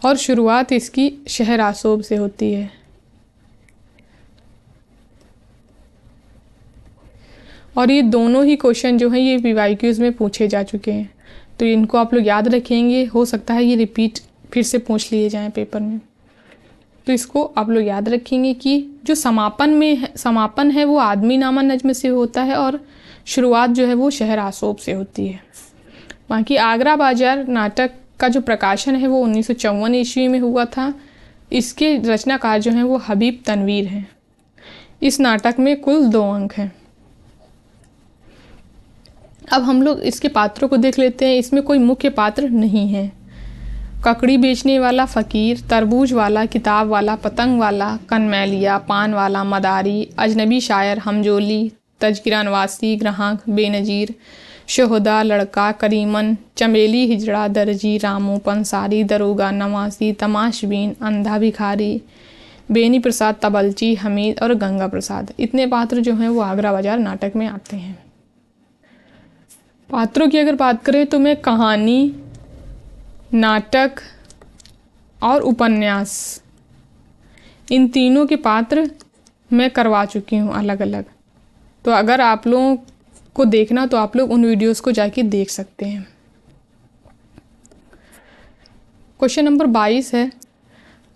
और शुरुआत इसकी शहर आशोभ से होती है। और ये दोनों ही क्वेश्चन जो हैं ये पीवाईक्यूज़ में पूछे जा चुके हैं, तो इनको आप लोग याद रखेंगे। हो सकता है ये रिपीट फिर से पूछ लिए जाएं पेपर में, तो इसको आप लोग याद रखेंगे कि जो समापन है वो आदमी नामा नज्म से होता है और शुरुआत जो है वो शहर आशोभ से होती है। बाकी आगरा बाजार नाटक का जो प्रकाशन है वो 1954 ईस्वी में हुआ था। इसके रचनाकार जो हैं वो हबीब तनवीर हैं। इस नाटक में कुल 2 अंक हैं। अब हम लोग इसके पात्रों को देख लेते हैं। इसमें कोई मुख्य पात्र नहीं है। ककड़ी बेचने वाला फ़कीर, तरबूज वाला, किताब वाला, पतंग वाला, कनमैलिया, पान वाला, मदारी, अजनबी शायर, हमजोली, तजकिरानवासी, ग्राहक, बेनज़ीर, शोहदा, लड़का, करीमन, चमेली, हिजड़ा, दर्जी, रामू, पंसारी, दरोगा, नवासी, तमाशबीन, अंधा भिखारी, बेनी प्रसाद, तबलची, हमीद और गंगा प्रसाद। इतने पात्र जो हैं वो आगरा बाजार नाटक में आते हैं। पात्रों की अगर बात करें तो मैं कहानी, नाटक और उपन्यास, इन तीनों के पात्र मैं करवा चुकी हूँ अलग अलग। तो अगर आप लोगों को देखना तो आप लोग उन वीडियोस को जाके देख सकते हैं। क्वेश्चन नंबर 22 है,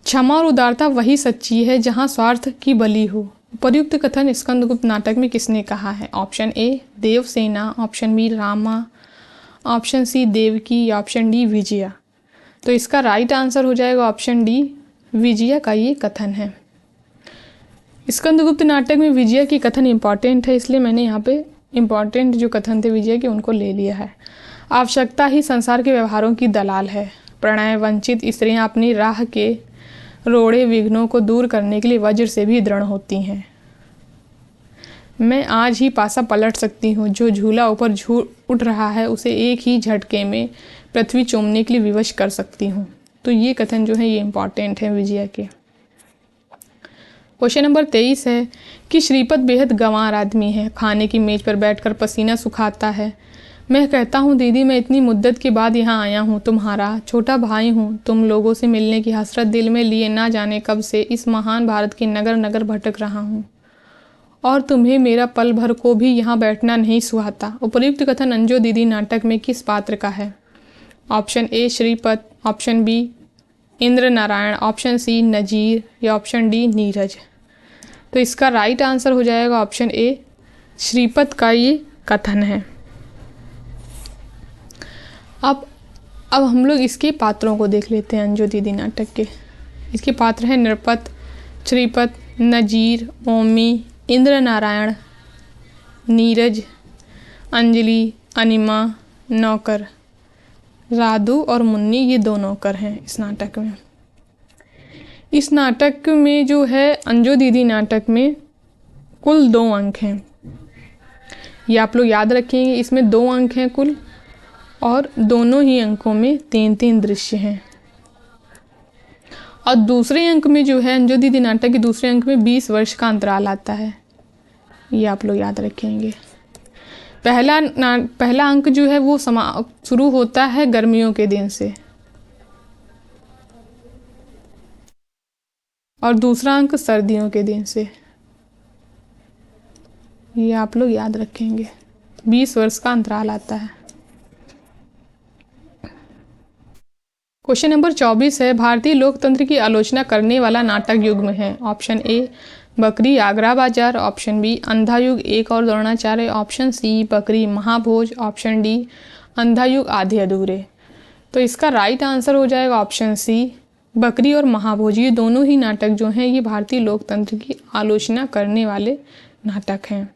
क्षमा और उदारता वही सच्ची है जहाँ स्वार्थ की बलि हो। उपर्युक्त कथन स्कंदगुप्त नाटक में किसने कहा है? Option A Devsena, option B Rama, option C Devaki या ऑप्शन डी विजया। तो इसका राइट आंसर हो जाएगा ऑप्शन डी, विजया का ये कथन है। स्कंदगुप्त नाटक में विजया की कथन इम्पॉर्टेंट है, इसलिए मैंने यहाँ पे इम्पॉर्टेंट जो कथन थे विजया के उनको ले लिया है। आवश्यकता ही संसार के व्यवहारों की दलाल है। प्रणय वंचित स्त्रियाँ अपनी राह के रोड़े विघ्नों को दूर करने के लिए वज्र से भी दृढ़ होती हैं। मैं आज ही पासा पलट सकती हूँ, जो झूला ऊपर उठ रहा है उसे एक ही झटके में पृथ्वी चूमने के लिए विवश कर सकती हूँ। तो ये कथन जो है ये इम्पॉर्टेंट है विजया के। क्वेश्चन नंबर 23 है कि श्रीपत बेहद गंवार आदमी है, खाने की मेज पर बैठकर पसीना सुखाता है। मैं कहता हूँ दीदी मैं इतनी मुद्दत के बाद यहाँ आया हूँ, तुम्हारा छोटा भाई हूँ। तुम लोगों से मिलने की हसरत दिल में लिए ना जाने कब से इस महान भारत के नगर नगर भटक रहा हूँ और तुम्हें मेरा पल भर को भी यहाँ बैठना नहीं सुहाता। उपर्युक्त कथन अंजो दीदी नाटक में किस पात्र का है? Option A Shripat, option B Indra Narayan, option C Nazir या ऑप्शन डी नीरज। तो इसका राइट आंसर हो जाएगा ऑप्शन ए, श्रीपत का ये कथन है। अब हम लोग इसके पात्रों को देख लेते हैं अंजो दीदी नाटक के। इसके पात्र हैं नृपत, श्रीपत, नजीर, ओमी, इंद्र नारायण, नीरज, अंजलि, अनिमा, नौकर। राधु और मुन्नी ये 2 नौकर हैं इस नाटक में। इस नाटक में जो है अंजो दीदी नाटक में कुल 2 अंक हैं। ये आप लोग याद रखेंगे, इसमें 2 अंक हैं कुल और दोनों ही अंकों में 3-3 दृश्य हैं। और दूसरे अंक में जो है अंजो दीदी नाटक के दूसरे अंक में 20 वर्ष का अंतराल आता है। ये आप लोग याद रखेंगे। पहला अंक जो है वो शुरू होता है गर्मियों के दिन से और दूसरा अंक सर्दियों के दिन से। ये आप लोग याद रखेंगे। 20 वर्ष का अंतराल आता है। क्वेश्चन नंबर 24 है, भारतीय लोकतंत्र की आलोचना करने वाला नाटक युग्म है। ऑप्शन ए बकरी आगरा बाजार, ऑप्शन बी अंधा युग एक और द्रोणाचार्य, ऑप्शन सी बकरी महाभोज, ऑप्शन डी अंधा युग आधे अधूरे। तो इसका राइट आंसर हो जाएगा ऑप्शन सी बकरी और महाभोज। ये दोनों ही नाटक जो हैं ये भारतीय लोकतंत्र की आलोचना करने वाले नाटक हैं।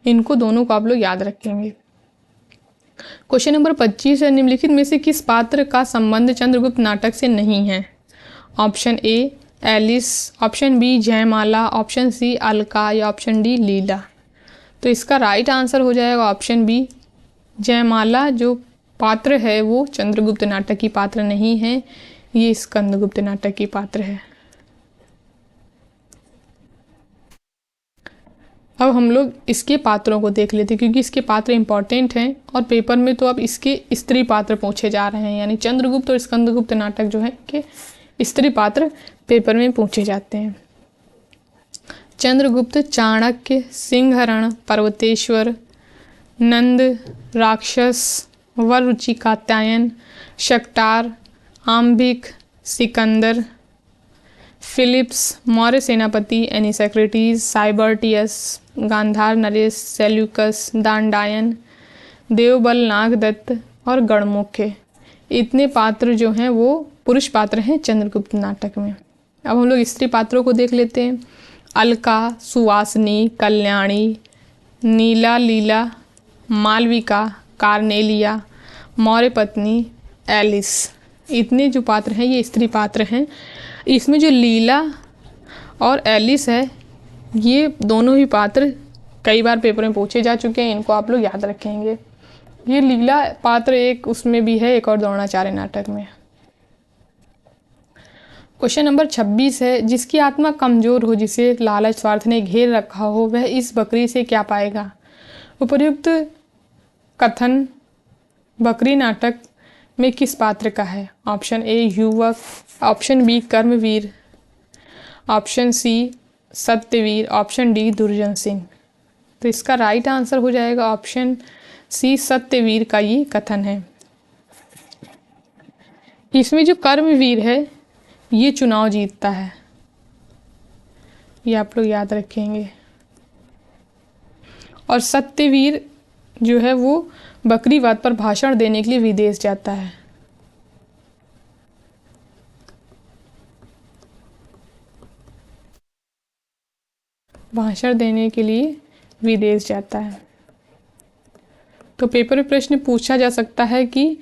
इनको दोनों को आप लोग याद रखेंगे। क्वेश्चन नंबर 25 है, निम्नलिखित में से किस पात्र का संबंध चंद्रगुप्त नाटक से नहीं है। Option A Alice, option B Jaimala, option C Alka या ऑप्शन डी लीला। तो इसका राइट आंसर हो जाएगा ऑप्शन बी जयमाला। जो पात्र है वो चंद्रगुप्त नाटक की पात्र नहीं है, ये स्कंदगुप्त नाटक की पात्र है। अब हम लोग इसके पात्रों को देख लेते हैं क्योंकि इसके पात्र इंपॉर्टेंट हैं और पेपर में तो अब इसके स्त्री पात्र पूछे जा रहे हैं, यानी चंद्रगुप्त और स्कंदगुप्त नाटक जो है के स्त्री पात्र पेपर में पूछे जाते हैं। चंद्रगुप्त चाणक्य, सिंहरण, पर्वतेश्वर, नंद, राक्षस, वररुचि कात्यायन, शक्टार, आम्बिक, सिकंदर, फिलिप्स, मौर्य सेनापति, एनिसेक्रेटीज, साइबर्टियस, गांधार नरेश, सेल्यूकस, दांडायन, देवबल, नागदत्त और गणमुख्य। इतने पात्र जो हैं वो पुरुष पात्र हैं चंद्रगुप्त नाटक में। अब हम लोग स्त्री पात्रों को देख लेते हैं। अलका, सुवासिनी, कल्याणी, नीला, लीला, मालविका, कार्नेलिया, मौर्य पत्नी, एलिस। इतने जो पात्र हैं ये स्त्री पात्र हैं। इसमें जो लीला और एलिस है ये दोनों ही पात्र कई बार पेपर में पूछे जा चुके हैं, इनको आप लोग याद रखेंगे। ये लीला पात्र एक उसमें भी है, एक और द्रोणाचार्य नाटक में। क्वेश्चन नंबर 26 है, जिसकी आत्मा कमजोर हो, जिसे लालच स्वार्थ ने घेर रखा हो, वह इस बकरी से क्या पाएगा। उपर्युक्त कथन बकरी नाटक में किस पात्र का है। ऑप्शन ए युवक, option B Karmveer, option C Satyaveer, option D Durjan Singh. तो इसका राइट आंसर हो जाएगा ऑप्शन सी सत्यवीर का ये कथन है। इसमें जो कर्मवीर है ये चुनाव जीतता है, ये आप लोग याद रखेंगे। और सत्यवीर जो है वो बकरीवाद पर भाषण देने के लिए विदेश जाता है। भाषण देने के लिए विदेश जाता है। तो पेपर में प्रश्न पूछा जा सकता है कि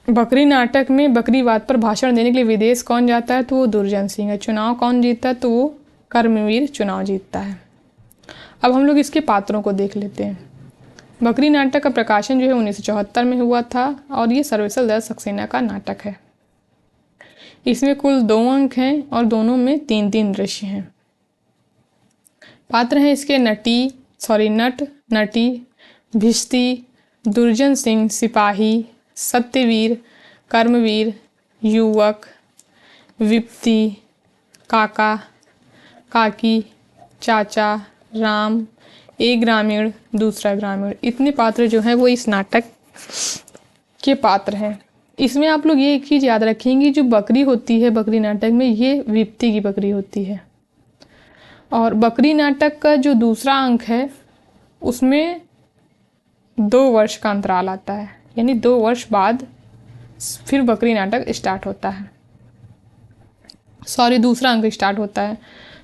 बकरी नाटक में बकरीवाद पर भाषण देने के लिए विदेश कौन जाता है, तो वो दुर्जन सिंह है। चुनाव कौन जीतता है, तो वो कर्मवीर चुनाव जीतता है। अब हम लोग इसके पात्रों को देख लेते हैं। बकरी नाटक का प्रकाशन जो है 1974 में हुआ था और ये सर्वसल दत्त सक्सेना का नाटक है। इसमें कुल 2 अंक हैं और दोनों में 3-3 दृश्य हैं। पात्र हैं इसके नट, नटी, भिष्टी, दुर्जन सिंह, सिपाही, सत्यवीर, कर्मवीर, युवक, विप्ति, काका, काकी, चाचा, राम, एक ग्रामीण, दूसरा ग्रामीण। इतने पात्र जो हैं वो इस नाटक के पात्र हैं। इसमें आप लोग ये एक चीज़ याद रखेंगे, जो बकरी होती है बकरी नाटक में ये विप्ति की बकरी होती है। और बकरी नाटक का जो दूसरा अंक है उसमें 2 वर्ष का अंतराल आता है, यानी 2 वर्ष बाद फिर बकरी नाटक स्टार्ट होता है। दूसरा अंक स्टार्ट होता है,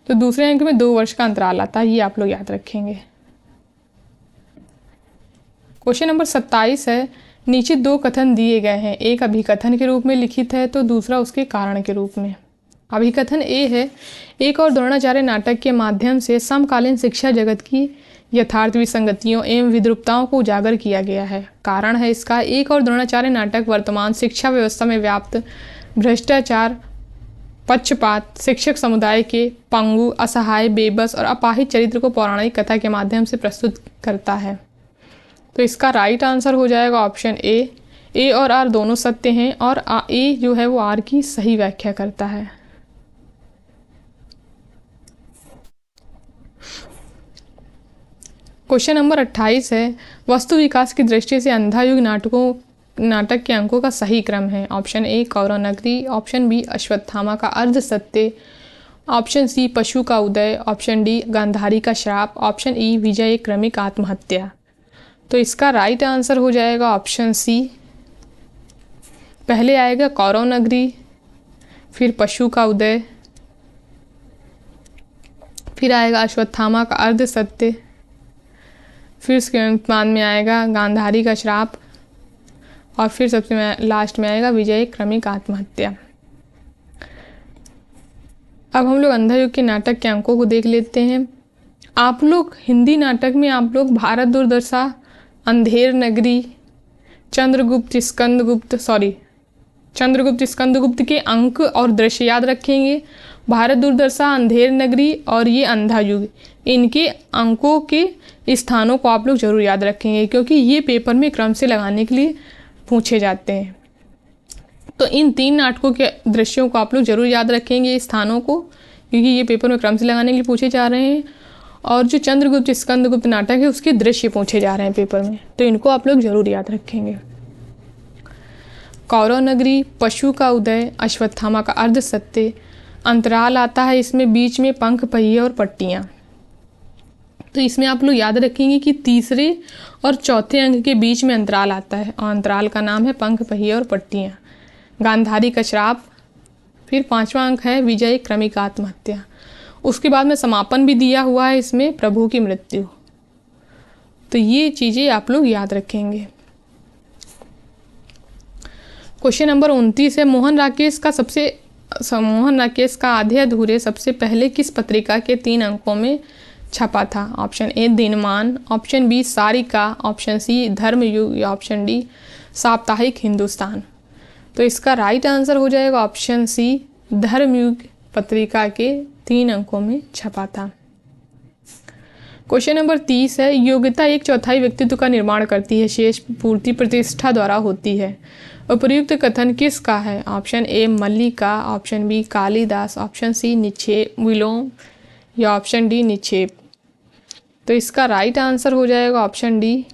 तो दूसरे अंक में 2 वर्ष का अंतराल आता है, ये आप लोग याद रखेंगे। क्वेश्चन नंबर 27 है, नीचे 2 कथन दिए गए हैं, एक अभिकथन के रूप में लिखित है तो दूसरा उसके कारण के रूप में। अभिकथन ए है, एक और द्रोणाचार्य नाटक के माध्यम से समकालीन शिक्षा जगत की यथार्थ विसंगतियों एवं विद्रूपताओं को उजागर किया गया है। कारण है इसका, एक और द्रोणाचार्य नाटक वर्तमान शिक्षा व्यवस्था में व्याप्त भ्रष्टाचार, पक्षपात, शिक्षक समुदाय के पंगु, असहाय, बेबस और अपाहिज चरित्र को पौराणिक कथा के माध्यम से प्रस्तुत करता है। तो इसका राइट आंसर हो जाएगा ऑप्शन ए और आर दोनों सत्य हैं और ए जो है वो आर की सही व्याख्या करता है। क्वेश्चन नंबर 28 है, वस्तु विकास की दृष्टि से अंधा युग नाटकों नाटक के अंकों का सही क्रम है? ऑप्शन ए कौरव नगरी, ऑप्शन बी अश्वत्थामा का अर्ध सत्य, ऑप्शन सी पशु का उदय, ऑप्शन डी गांधारी का श्राप, ऑप्शन ई विजय क्रमिक आत्महत्या। तो इसका राइट आंसर हो जाएगा ऑप्शन सी। पहले आएगा कौरव नगरी, फिर पशु का उदय, फिर आएगा अश्वत्थामा का अर्ध सत्य, फिर उसके बाद में आएगा गांधारी का श्राप, और फिर सबसे लास्ट में आएगा विजय क्रमिक आत्महत्या। अब हम लोग अंधा युग के नाटक के अंकों को देख लेते हैं। आप लोग हिंदी नाटक में आप लोग भारत दुर्दशा, अंधेर नगरी, चंद्रगुप्त स्कंदगुप्त के अंक और दृश्य याद रखेंगे। भारत दुर्दशा, अंधेर नगरी और ये अंधा युग, इनके अंकों के स्थानों को आप लोग जरूर याद रखेंगे, क्योंकि ये पेपर में क्रम से लगाने के लिए पूछे जाते हैं। तो इन 3 नाटकों के दृश्यों को आप लोग जरूर याद रखेंगे, स्थानों को, क्योंकि ये पेपर में क्रम से लगाने के लिए पूछे जा रहे हैं। और जो चंद्रगुप्त स्कंदगुप्त नाटक है उसके दृश्य पूछे जा रहे हैं पेपर में, तो इनको आप लोग जरूर याद रखेंगे। कौरव नगरी, पशु का उदय, अश्वत्थामा का अर्ध सत्य, अंतराल आता है इसमें, बीच में पंख, पहिए और पट्टियाँ। तो इसमें आप लोग याद रखेंगे कि तीसरे और चौथे अंक के बीच में अंतराल आता है, और अंतराल का नाम है पंख, पहिए और पट्टियाँ। गांधारी का श्राप, फिर 5वां अंक है विजय क्रमिक आत्महत्या। उसके बाद में समापन भी दिया हुआ है इसमें, प्रभु की मृत्यु। तो ये चीज़ें आप लोग याद रखेंगे। क्वेश्चन नंबर 29 है, मोहन राकेश का आधे अधूरे सबसे पहले किस पत्रिका के 3 अंकों में छपा था? Option A Dinman, option B Sarika, option C Dharmyug या ऑप्शन डी साप्ताहिक हिंदुस्तान। तो इसका राइट आंसर हो जाएगा ऑप्शन सी, धर्मयुग पत्रिका के 3 अंकों में छपा था। क्वेश्चन नंबर 30 है, योग्यता 1/4 व्यक्तित्व का निर्माण करती है, शेष पूर्ति प्रतिष्ठा द्वारा होती है। उपर्युक्त कथन किसका है? Option A Mallika, option B Kalidas, option C Nikshep Vilom या ऑप्शन डी निक्षेप। तो इसका राइट आंसर हो जाएगा ऑप्शन डी,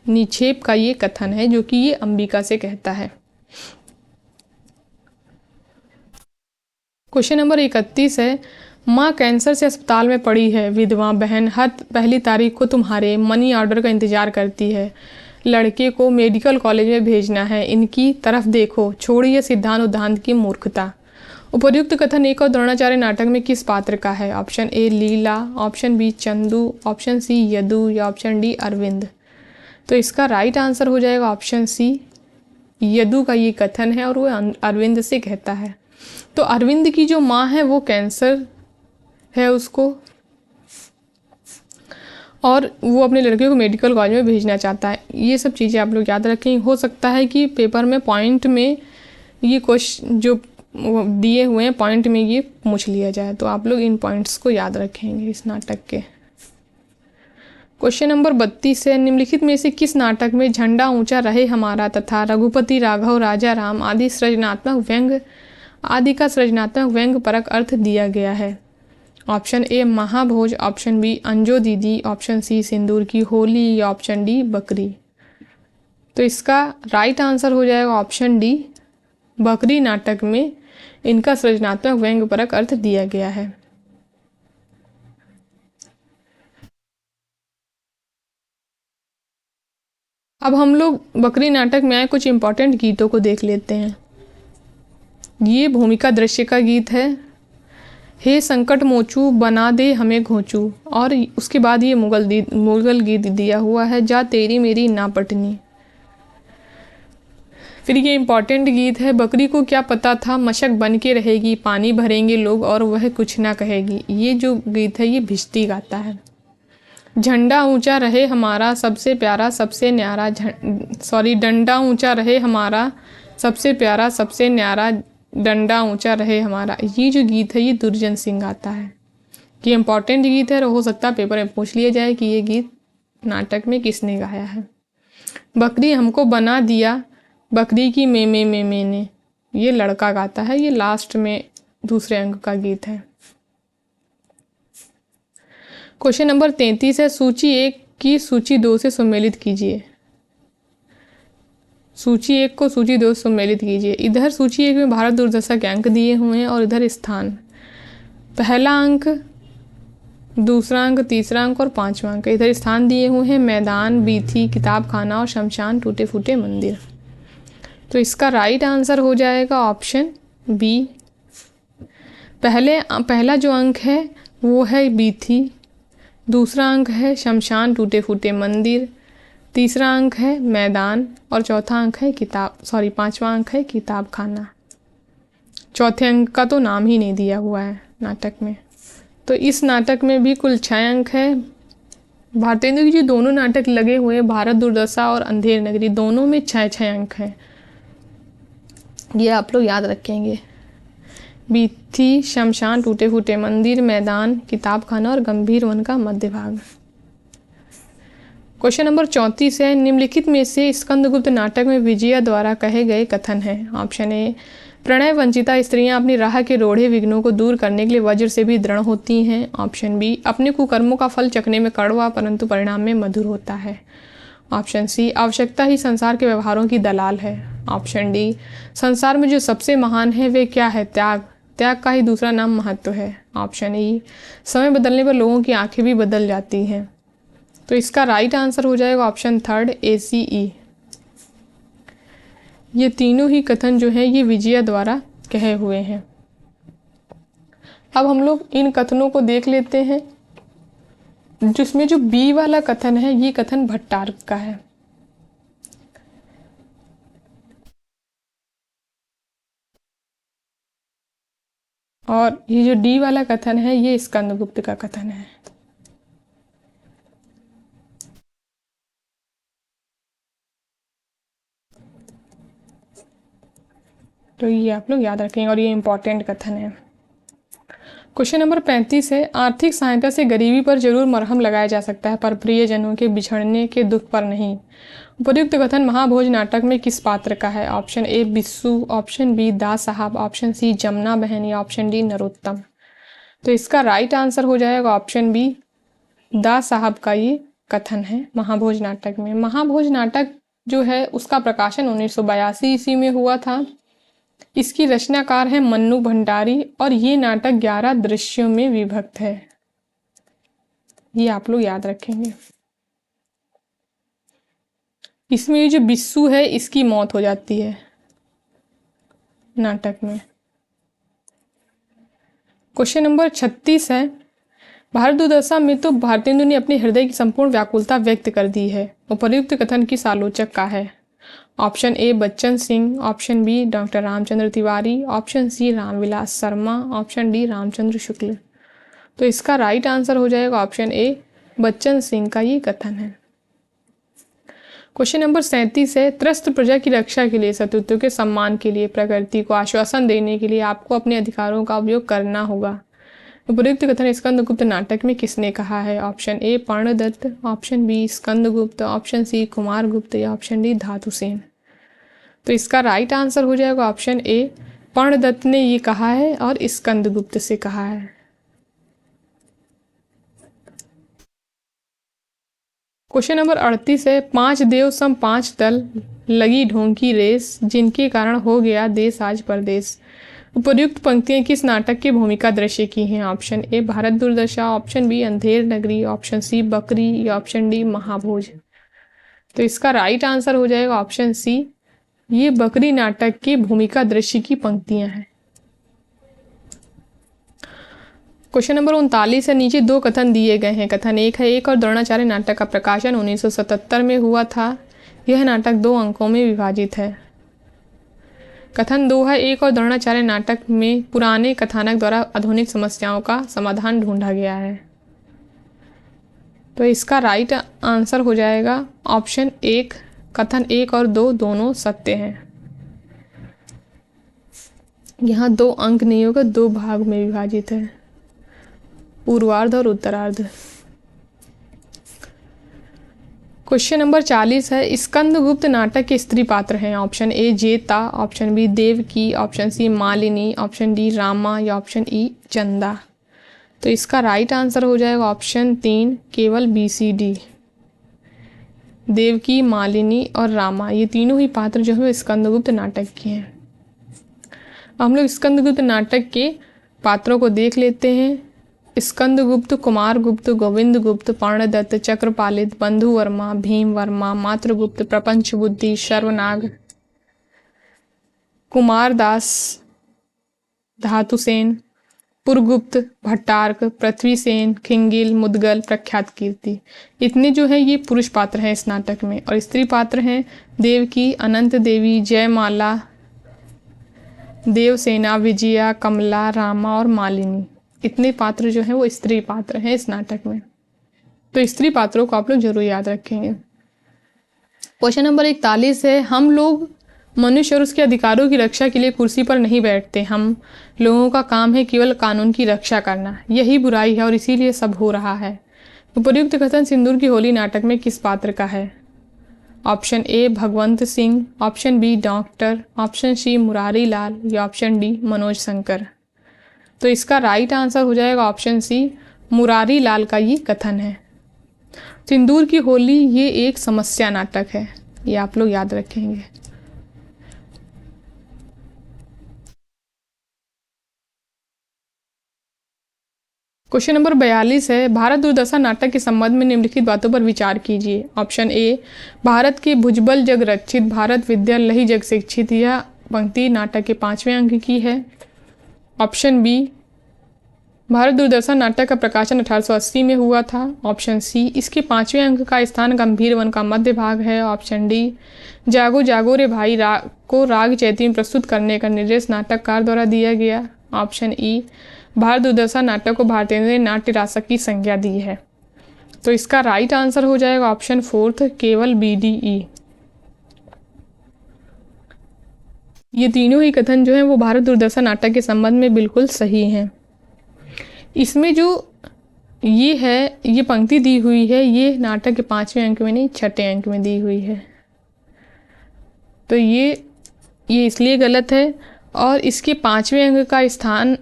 निक्षेप का ये कथन है जो कि ये अंबिका से कहता है। क्वेश्चन नंबर 31 है, माँ कैंसर से अस्पताल में पड़ी है, विधवा बहन हर पहली तारीख को तुम्हारे मनी ऑर्डर का इंतजार करती है, लड़के को मेडिकल कॉलेज में भेजना है, इनकी तरफ देखो, छोड़िए सिद्धांत उद्धांत की मूर्खता। उपर्युक्त कथन एक और द्रोणाचार्य नाटक में किस पात्र का है? Option A Leela, option B Chandu, option C Yadu या ऑप्शन डी अरविंद। तो इसका राइट आंसर हो जाएगा ऑप्शन सी, यदु का ये कथन है और वो अरविंद से कहता है। तो अरविंद की जो माँ है वो कैंसर है उसको, और वो अपने लड़के को मेडिकल कॉलेज में भेजना चाहता है। ये सब चीज़ें आप लोग याद रखें। हो सकता है कि पेपर में पॉइंट में ये क्वेश्चन जो दिए हुए हैं पॉइंट में ये पूछ लिया जाए, तो आप लोग इन पॉइंट्स को याद रखेंगे इस नाटक के। क्वेश्चन नंबर 32 है, निम्नलिखित में से किस नाटक में झंडा ऊंचा रहे हमारा तथा रघुपति राघव राजा राम आदि का सृजनात्मक व्यंग परक अर्थ दिया गया है? ऑप्शन ए महाभोज, ऑप्शन बी अंजो दीदी, ऑप्शन सी सिंदूर की होली या ऑप्शन डी बकरी। तो इसका राइट आंसर हो जाएगा ऑप्शन डी, बकरी नाटक में इनका सृजनात्मक व्यंग परक अर्थ दिया गया है। अब हम लोग बकरी नाटक में आए कुछ इंपॉर्टेंट गीतों को देख लेते हैं। ये भूमिका दृश्य का गीत है, हे संकट मोचू बना दे हमें घोंचू, और उसके बाद ये मुगल गीत दिया हुआ है, जा तेरी मेरी ना पटनी। फिर ये इम्पॉर्टेंट गीत है, बकरी को क्या पता था मशक बन के रहेगी, पानी भरेंगे लोग और वह कुछ ना कहेगी। ये जो गीत है ये भिश्ती गाता है। झंडा ऊंचा रहे हमारा सबसे प्यारा सबसे न्यारा, डंडा ऊंचा रहे हमारा सबसे प्यारा सबसे न्यारा, डंडा ऊंचा रहे हमारा। ये जो गीत है ये दुर्जन सिंह गाता है। ये इम्पॉर्टेंट गीत है और हो सकता है पेपर में पूछ लिया जाए कि ये गीत नाटक में किसने गाया है। बकरी हमको बना दिया बकरी की मैंने, ये लड़का गाता है, ये लास्ट में दूसरे अंक का गीत है। क्वेश्चन नंबर 33 है, सूची 1 की सूची 2 से सम्मिलित कीजिए। सूची 1 को सूची 2 से सम्मिलित कीजिए। इधर सूची 1 में भारत दुर्दशा के अंक दिए हुए हैं और इधर स्थान, पहला अंक, दूसरा अंक, तीसरा अंक और पांचवा अंक। इधर स्थान दिए हुए हैं मैदान, बीथी, किताब खाना और शमशान, टूटे फूटे मंदिर। तो इसका राइट आंसर हो जाएगा ऑप्शन बी। पहला जो अंक है वो है बीथी, दूसरा अंक है शमशान, टूटे फूटे मंदिर, तीसरा अंक है मैदान और चौथा अंक है पांचवा अंक है किताब खाना। चौथे अंक का तो नाम ही नहीं दिया हुआ है नाटक में। तो इस नाटक में भी कुल 6 अंक है। भारतेंदु की जो दोनों नाटक लगे हुए हैं, भारत दुर्दशा और अंधेर नगरी, दोनों में 6-6 अंक हैं। ये आप लोग याद रखेंगे। बीथी, शमशान, टूटे फूटे मंदिर, मैदान, किताब खाना और गंभीर वन का मध्य भाग। क्वेश्चन नंबर 34 है, निम्नलिखित में से स्कंदगुप्त नाटक में विजया द्वारा कहे गए कथन है। ऑप्शन ए, प्रणय वंचिता स्त्रियां अपनी राह के रोड़े विघ्नों को दूर करने के लिए वज्र से भी दृढ़ होती हैं। ऑप्शन बी, अपने कुकर्मों का फल चखने में कड़वा परंतु परिणाम में मधुर होता है। ऑप्शन सी, आवश्यकता ही संसार के व्यवहारों की दलाल है। ऑप्शन डी, संसार में जो सबसे महान है वे क्या है? त्याग। त्याग का ही दूसरा नाम महत्व है। ऑप्शन ई, समय बदलने पर लोगों की आंखें भी बदल जाती हैं। तो इसका राइट आंसर हो जाएगा ऑप्शन थर्ड, ACE। ये तीनों ही कथन जो है ये विजया द्वारा कहे हुए हैं। अब हम लोग इन कथनों को देख लेते हैं, जिसमें जो बी वाला कथन है ये कथन भट्टार्क का है। और ये जो डी वाला कथन है ये स्कंदगुप्त का कथन है। तो ये आप लोग याद रखेंगे और ये इंपॉर्टेंट कथन है। क्वेश्चन नंबर 35 है, आर्थिक सहायता से गरीबी पर जरूर मरहम लगाया जा सकता है पर प्रियजनों के बिछड़ने के दुख पर नहीं। उपयुक्त कथन महाभोज नाटक में किस पात्र का है? Option A, Bissu, option B, Da Sahab, option C, Jamuna बहन या ऑप्शन डी, नरोत्तम। तो इसका राइट आंसर हो जाएगा ऑप्शन बी, दा साहब का ये कथन है महाभोज नाटक में। महाभोज नाटक जो है उसका प्रकाशन 1982 ईस्वी में हुआ था। इसकी रचनाकार है मन्नू भंडारी और ये नाटक 11 दृश्यों में विभक्त है। ये आप लोग याद रखेंगे। इसमें ये जो बिस्सू है इसकी मौत हो जाती है नाटक में। क्वेश्चन नंबर 36 है, भारत दुर्दशा में तो भारतेंदु ने अपने हृदय की संपूर्ण व्याकुलता व्यक्त कर दी है। उपर्युक्त कथन किस आलोचक का है? Option A, Bachchan Singh, option B, doctor Ramchandra Tiwari, option C, Ramvilas Sharma, option D, Ramchandra Shukla. तो इसका राइट आंसर हो जाएगा ऑप्शन ए, बच्चन सिंह का ये कथन है। क्वेश्चन नंबर 37 है, त्रस्त प्रजा की रक्षा के लिए, शत्रुत्व के सम्मान के लिए, प्रकृति को आश्वासन देने के लिए आपको अपने अधिकारों का उपयोग करना होगा। उपयुक्त कथन स्कंदगुप्त नाटक में किसने कहा है? Option A, Parnadatta, option B, Skandagupta, option C, Kumaragupta या ऑप्शन डी, धातुसेन। तो इसका राइट आंसर हो जाएगा ऑप्शन ए, पर्णदत्त ने ये कहा है और स्कंदगुप्त से कहा है। क्वेश्चन नंबर 38 है, 5 देव सम 5 दल, लगी ढोंकी रेस, जिनके कारण हो गया देश आज परदेश। उपर्युक्त पंक्तियां किस नाटक की भूमिका दृश्य की हैं? ऑप्शन ए, भारत दुर्दशा, option B, Andher Nagari, option C, बकरी या ऑप्शन डी, महाभोज। तो इसका राइट आंसर हो जाएगा ऑप्शन सी, ये बकरी नाटक की भूमिका दृश्य की पंक्तियां हैं। क्वेश्चन नंबर 39 है, नीचे 2 कथन दिए गए हैं। कथन 1 है, एक और द्रोणाचार्य नाटक का प्रकाशन 1977 में हुआ था। यह नाटक 2 अंकों में विभाजित है। कथन 2 है, एक और द्रोणाचार्य नाटक में पुराने कथानक द्वारा आधुनिक समस्याओं का समाधान ढूंढा गया है। तो इसका राइट आंसर हो जाएगा ऑप्शन 1, कथन 1 और 2 दोनों सत्य हैं। यहाँ 2 अंक नहीं होगा, 2 भाग में विभाजित है, पूर्वार्ध और उत्तरार्ध। क्वेश्चन नंबर 40 है, स्कंदगुप्त नाटक के स्त्री पात्र हैं। Option A, Jeta, option B, Devaki, option C, Malini, option D, Rama या ऑप्शन ई, चंदा। तो इसका राइट आंसर हो जाएगा ऑप्शन 3, केवल BCD। देवकी, मालिनी और रामा, ये तीनों ही पात्र जो है स्कंदगुप्त नाटक के हैं। हम लोग स्कंदगुप्त नाटक के पात्रों को देख लेते हैं। स्कंदगुप्त, कुमारगुप्त, गोविंदगुप्त, पर्णदत्त, चक्रपालित, बंधुवर्मा, भीमवर्मा, मातृगुप्त, प्रपंचबुद्धि, सर्वनाग, कुमारदास, धातुसेन, पुरगुप्त, भट्टार्क, पृथ्वीसेन, खिंगिल, मुदगल, प्रख्यात कीर्ति। इतने जो है ये पुरुष पात्र हैं इस नाटक में, और स्त्री पात्र हैं देवकी, अनंत देवी, जयमाला, देवसेना, विजया, कमला, रामा और मालिनी। इतने पात्र जो हैं वो स्त्री पात्र हैं इस नाटक में। तो स्त्री पात्रों को आप लोग जरूर याद रखेंगे। क्वेश्चन नंबर 41 है, हम लोग मनुष्य और उसके अधिकारों की रक्षा के लिए कुर्सी पर नहीं बैठते, हम लोगों का काम है केवल कानून की रक्षा करना, यही बुराई है और इसीलिए सब हो रहा है। उपर्युक्त कथन सिंदूर की होली नाटक में किस पात्र का है? Option A Bhagwant Singh, option B doctor, option C Murari Lal या ऑप्शन डी मनोज शंकर। तो इसका राइट आंसर हो जाएगा ऑप्शन सी, मुरारी लाल का ये कथन है। सिंदूर की होली ये एक समस्या नाटक है, ये आप लोग याद रखेंगे। क्वेश्चन नंबर 42 है, भारत दुर्दशा नाटक के संबंध में निम्नलिखित बातों पर विचार कीजिए। ऑप्शन ए, भारत के भुजबल जग रक्षित, भारत विद्या लही जग शिक्षित, यह पंक्ति नाटक के 5वें अंक की है। ऑप्शन बी, भारत दुर्दशा नाटक का प्रकाशन 1880 में हुआ था। ऑप्शन सी, इसके 5वें अंक का स्थान गंभीर वन का मध्य भाग है। ऑप्शन डी, जागो जागो रे भाई को राग चैती में प्रस्तुत करने का निर्देश नाटककार द्वारा दिया गया। ऑप्शन ई, भारत दुर्दशा नाटक को भारतीय नाट्य रासक की संज्ञा दी है। तो इसका राइट आंसर हो जाएगा ऑप्शन 4 केवल BDE। ये तीनों ही कथन जो हैं वो भारत दुर्दशा नाटक के संबंध में बिल्कुल सही हैं। इसमें जो ये है, ये पंक्ति दी हुई है, ये नाटक के 5वें अंक में नहीं 6ठे अंक में दी हुई है। तो ये इसलिए गलत है, और इसके 5वें अंक का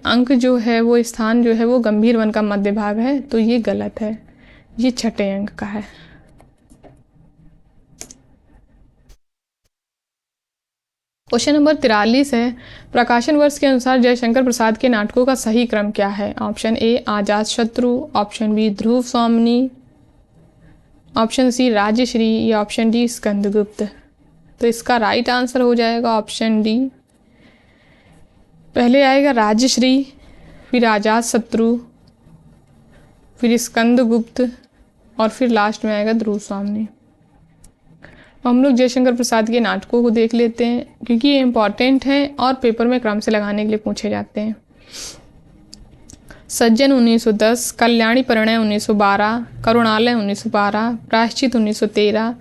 अंक जो है वो स्थान जो है वो गंभीर वन का मध्य भाग है, तो ये गलत है, ये 6ठे अंक का है। क्वेश्चन नंबर 43 है, प्रकाशन वर्ष के अनुसार जयशंकर प्रसाद के नाटकों का सही क्रम क्या है? ऑप्शन ए आजाद शत्रु, ऑप्शन बी ध्रुव स्वामिनी, ऑप्शन सी राजश्री या ऑप्शन डी स्कंदगुप्त। तो इसका राइट आंसर हो जाएगा ऑप्शन डी। पहले आएगा राजश्री, फिर आजाद शत्रु, फिर स्कंदगुप्त और फिर लास्ट में आएगा ध्रुव स्वामिनी। हम लोग जयशंकर प्रसाद के नाटकों को देख लेते हैं, क्योंकि ये इम्पॉर्टेंट हैं और पेपर में क्रम से लगाने के लिए पूछे जाते हैं। सज्जन 1910, कल्याणी परिणय 1912, करुणालय 1912, प्रायश्चित 1913,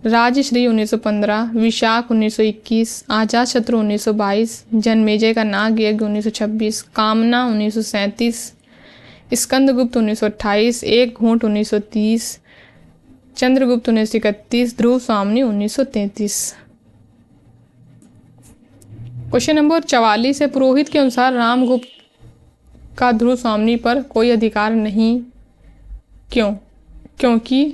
राजश्री 1915, विशाख 1921, आजाद शत्रु 1922, जन्मेजय का नाग यज्ञ 1926, कामना 1937, स्कंदगुप्त 1928, एक घूंट 1930, चंद्रगुप्त 1931, ध्रुव स्वामिनी 1933। क्वेश्चन नंबर 44 है, पुरोहित के अनुसार रामगुप्त का ध्रुव स्वामिनी पर कोई अधिकार नहीं, क्यों? क्योंकि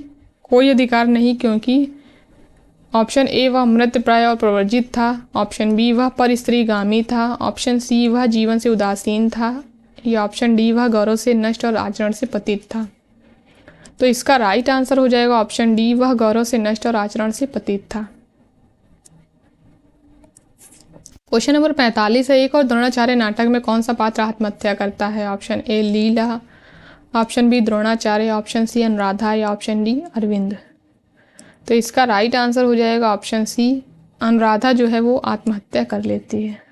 ऑप्शन ए वह मृतप्राय और प्रवर्जित था, ऑप्शन बी वह परस्त्रीगामी था, ऑप्शन सी वह जीवन से उदासीन था, या ऑप्शन डी वह गौरव से नष्ट और आचरण से पतित था। तो इसका राइट आंसर हो जाएगा ऑप्शन डी, वह गौरव से नष्ट और आचरण से पतित था। क्वेश्चन नंबर 45 है, एक और द्रोणाचार्य नाटक में कौन सा पात्र आत्महत्या करता है? Option A Leela, option B Dronacharya, option C Anuradha या ऑप्शन डी अरविंद। तो इसका राइट आंसर हो जाएगा ऑप्शन सी, अनुराधा जो है वो आत्महत्या कर लेती है।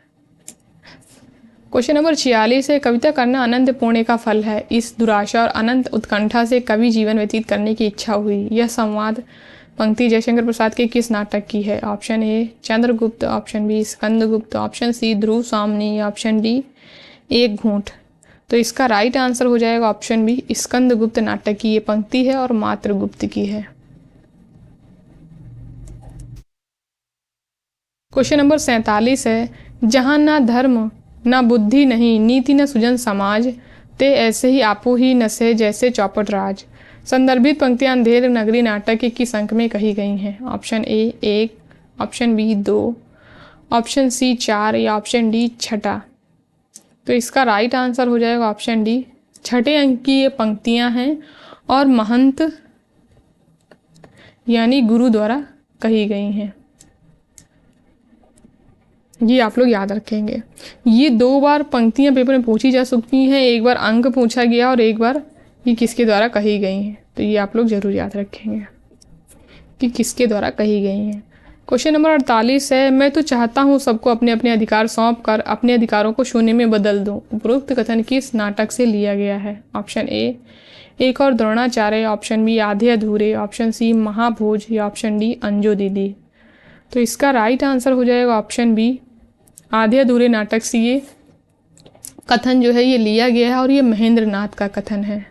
क्वेश्चन नंबर 46 है, कविता करना अनंत पुण्य का फल है, इस दुराशा और अनंत उत्कंठा से कवि जीवन व्यतीत करने की इच्छा हुई। यह संवाद पंक्ति जयशंकर प्रसाद के किस नाटक की है? Option A Chandragupt, option B Skandagupta, option C Dhruv Swamini या ऑप्शन डी एक घूंट। तो इसका राइट आंसर हो जाएगा ऑप्शन बी, स्कंदगुप्त नाटक की ये पंक्ति है और मातृगुप्त की है। क्वेश्चन नंबर 47 है, जहाँ ना धर्म ना बुद्धि नहीं, नीति न सुजन समाज, ते ऐसे ही आपो ही नसे जैसे चौपट राज। संदर्भित पंक्तियां अंधेर नगरी नाटक के किस अंक में कही गई हैं? Option A 1, option B 2, option C 4 या ऑप्शन डी छठा। तो इसका राइट आंसर हो जाएगा ऑप्शन डी, छठे अंक की ये पंक्तियां हैं और महंत यानी गुरु द्वारा कही गई हैं। ये आप लोग याद रखेंगे। ये 2 बार पंक्तियां पेपर में पूछी जा सकती हैं, एक बार अंक पूछा गया और एक बार ये किसके द्वारा कही गई हैं। तो ये आप लोग जरूर याद रखेंगे कि किसके द्वारा कही गई हैं। क्वेश्चन नंबर 48 है, मैं तो चाहता हूँ सबको अपने अपने अधिकार सौंप कर अपने अधिकारों को शून्य में बदल दूँ। उपरोक्त कथन किस नाटक से लिया गया है? ऑप्शन ए एक और द्रोणाचार्य, ऑप्शन बी आधे अधूरे, ऑप्शन सी महाभोज या ऑप्शन डी अंजो दीदी। तो इसका राइट आंसर हो जाएगा ऑप्शन बी, आधे अधूरे नाटक से ये कथन जो है ये लिया गया है और ये महेंद्र नाथ का कथन है।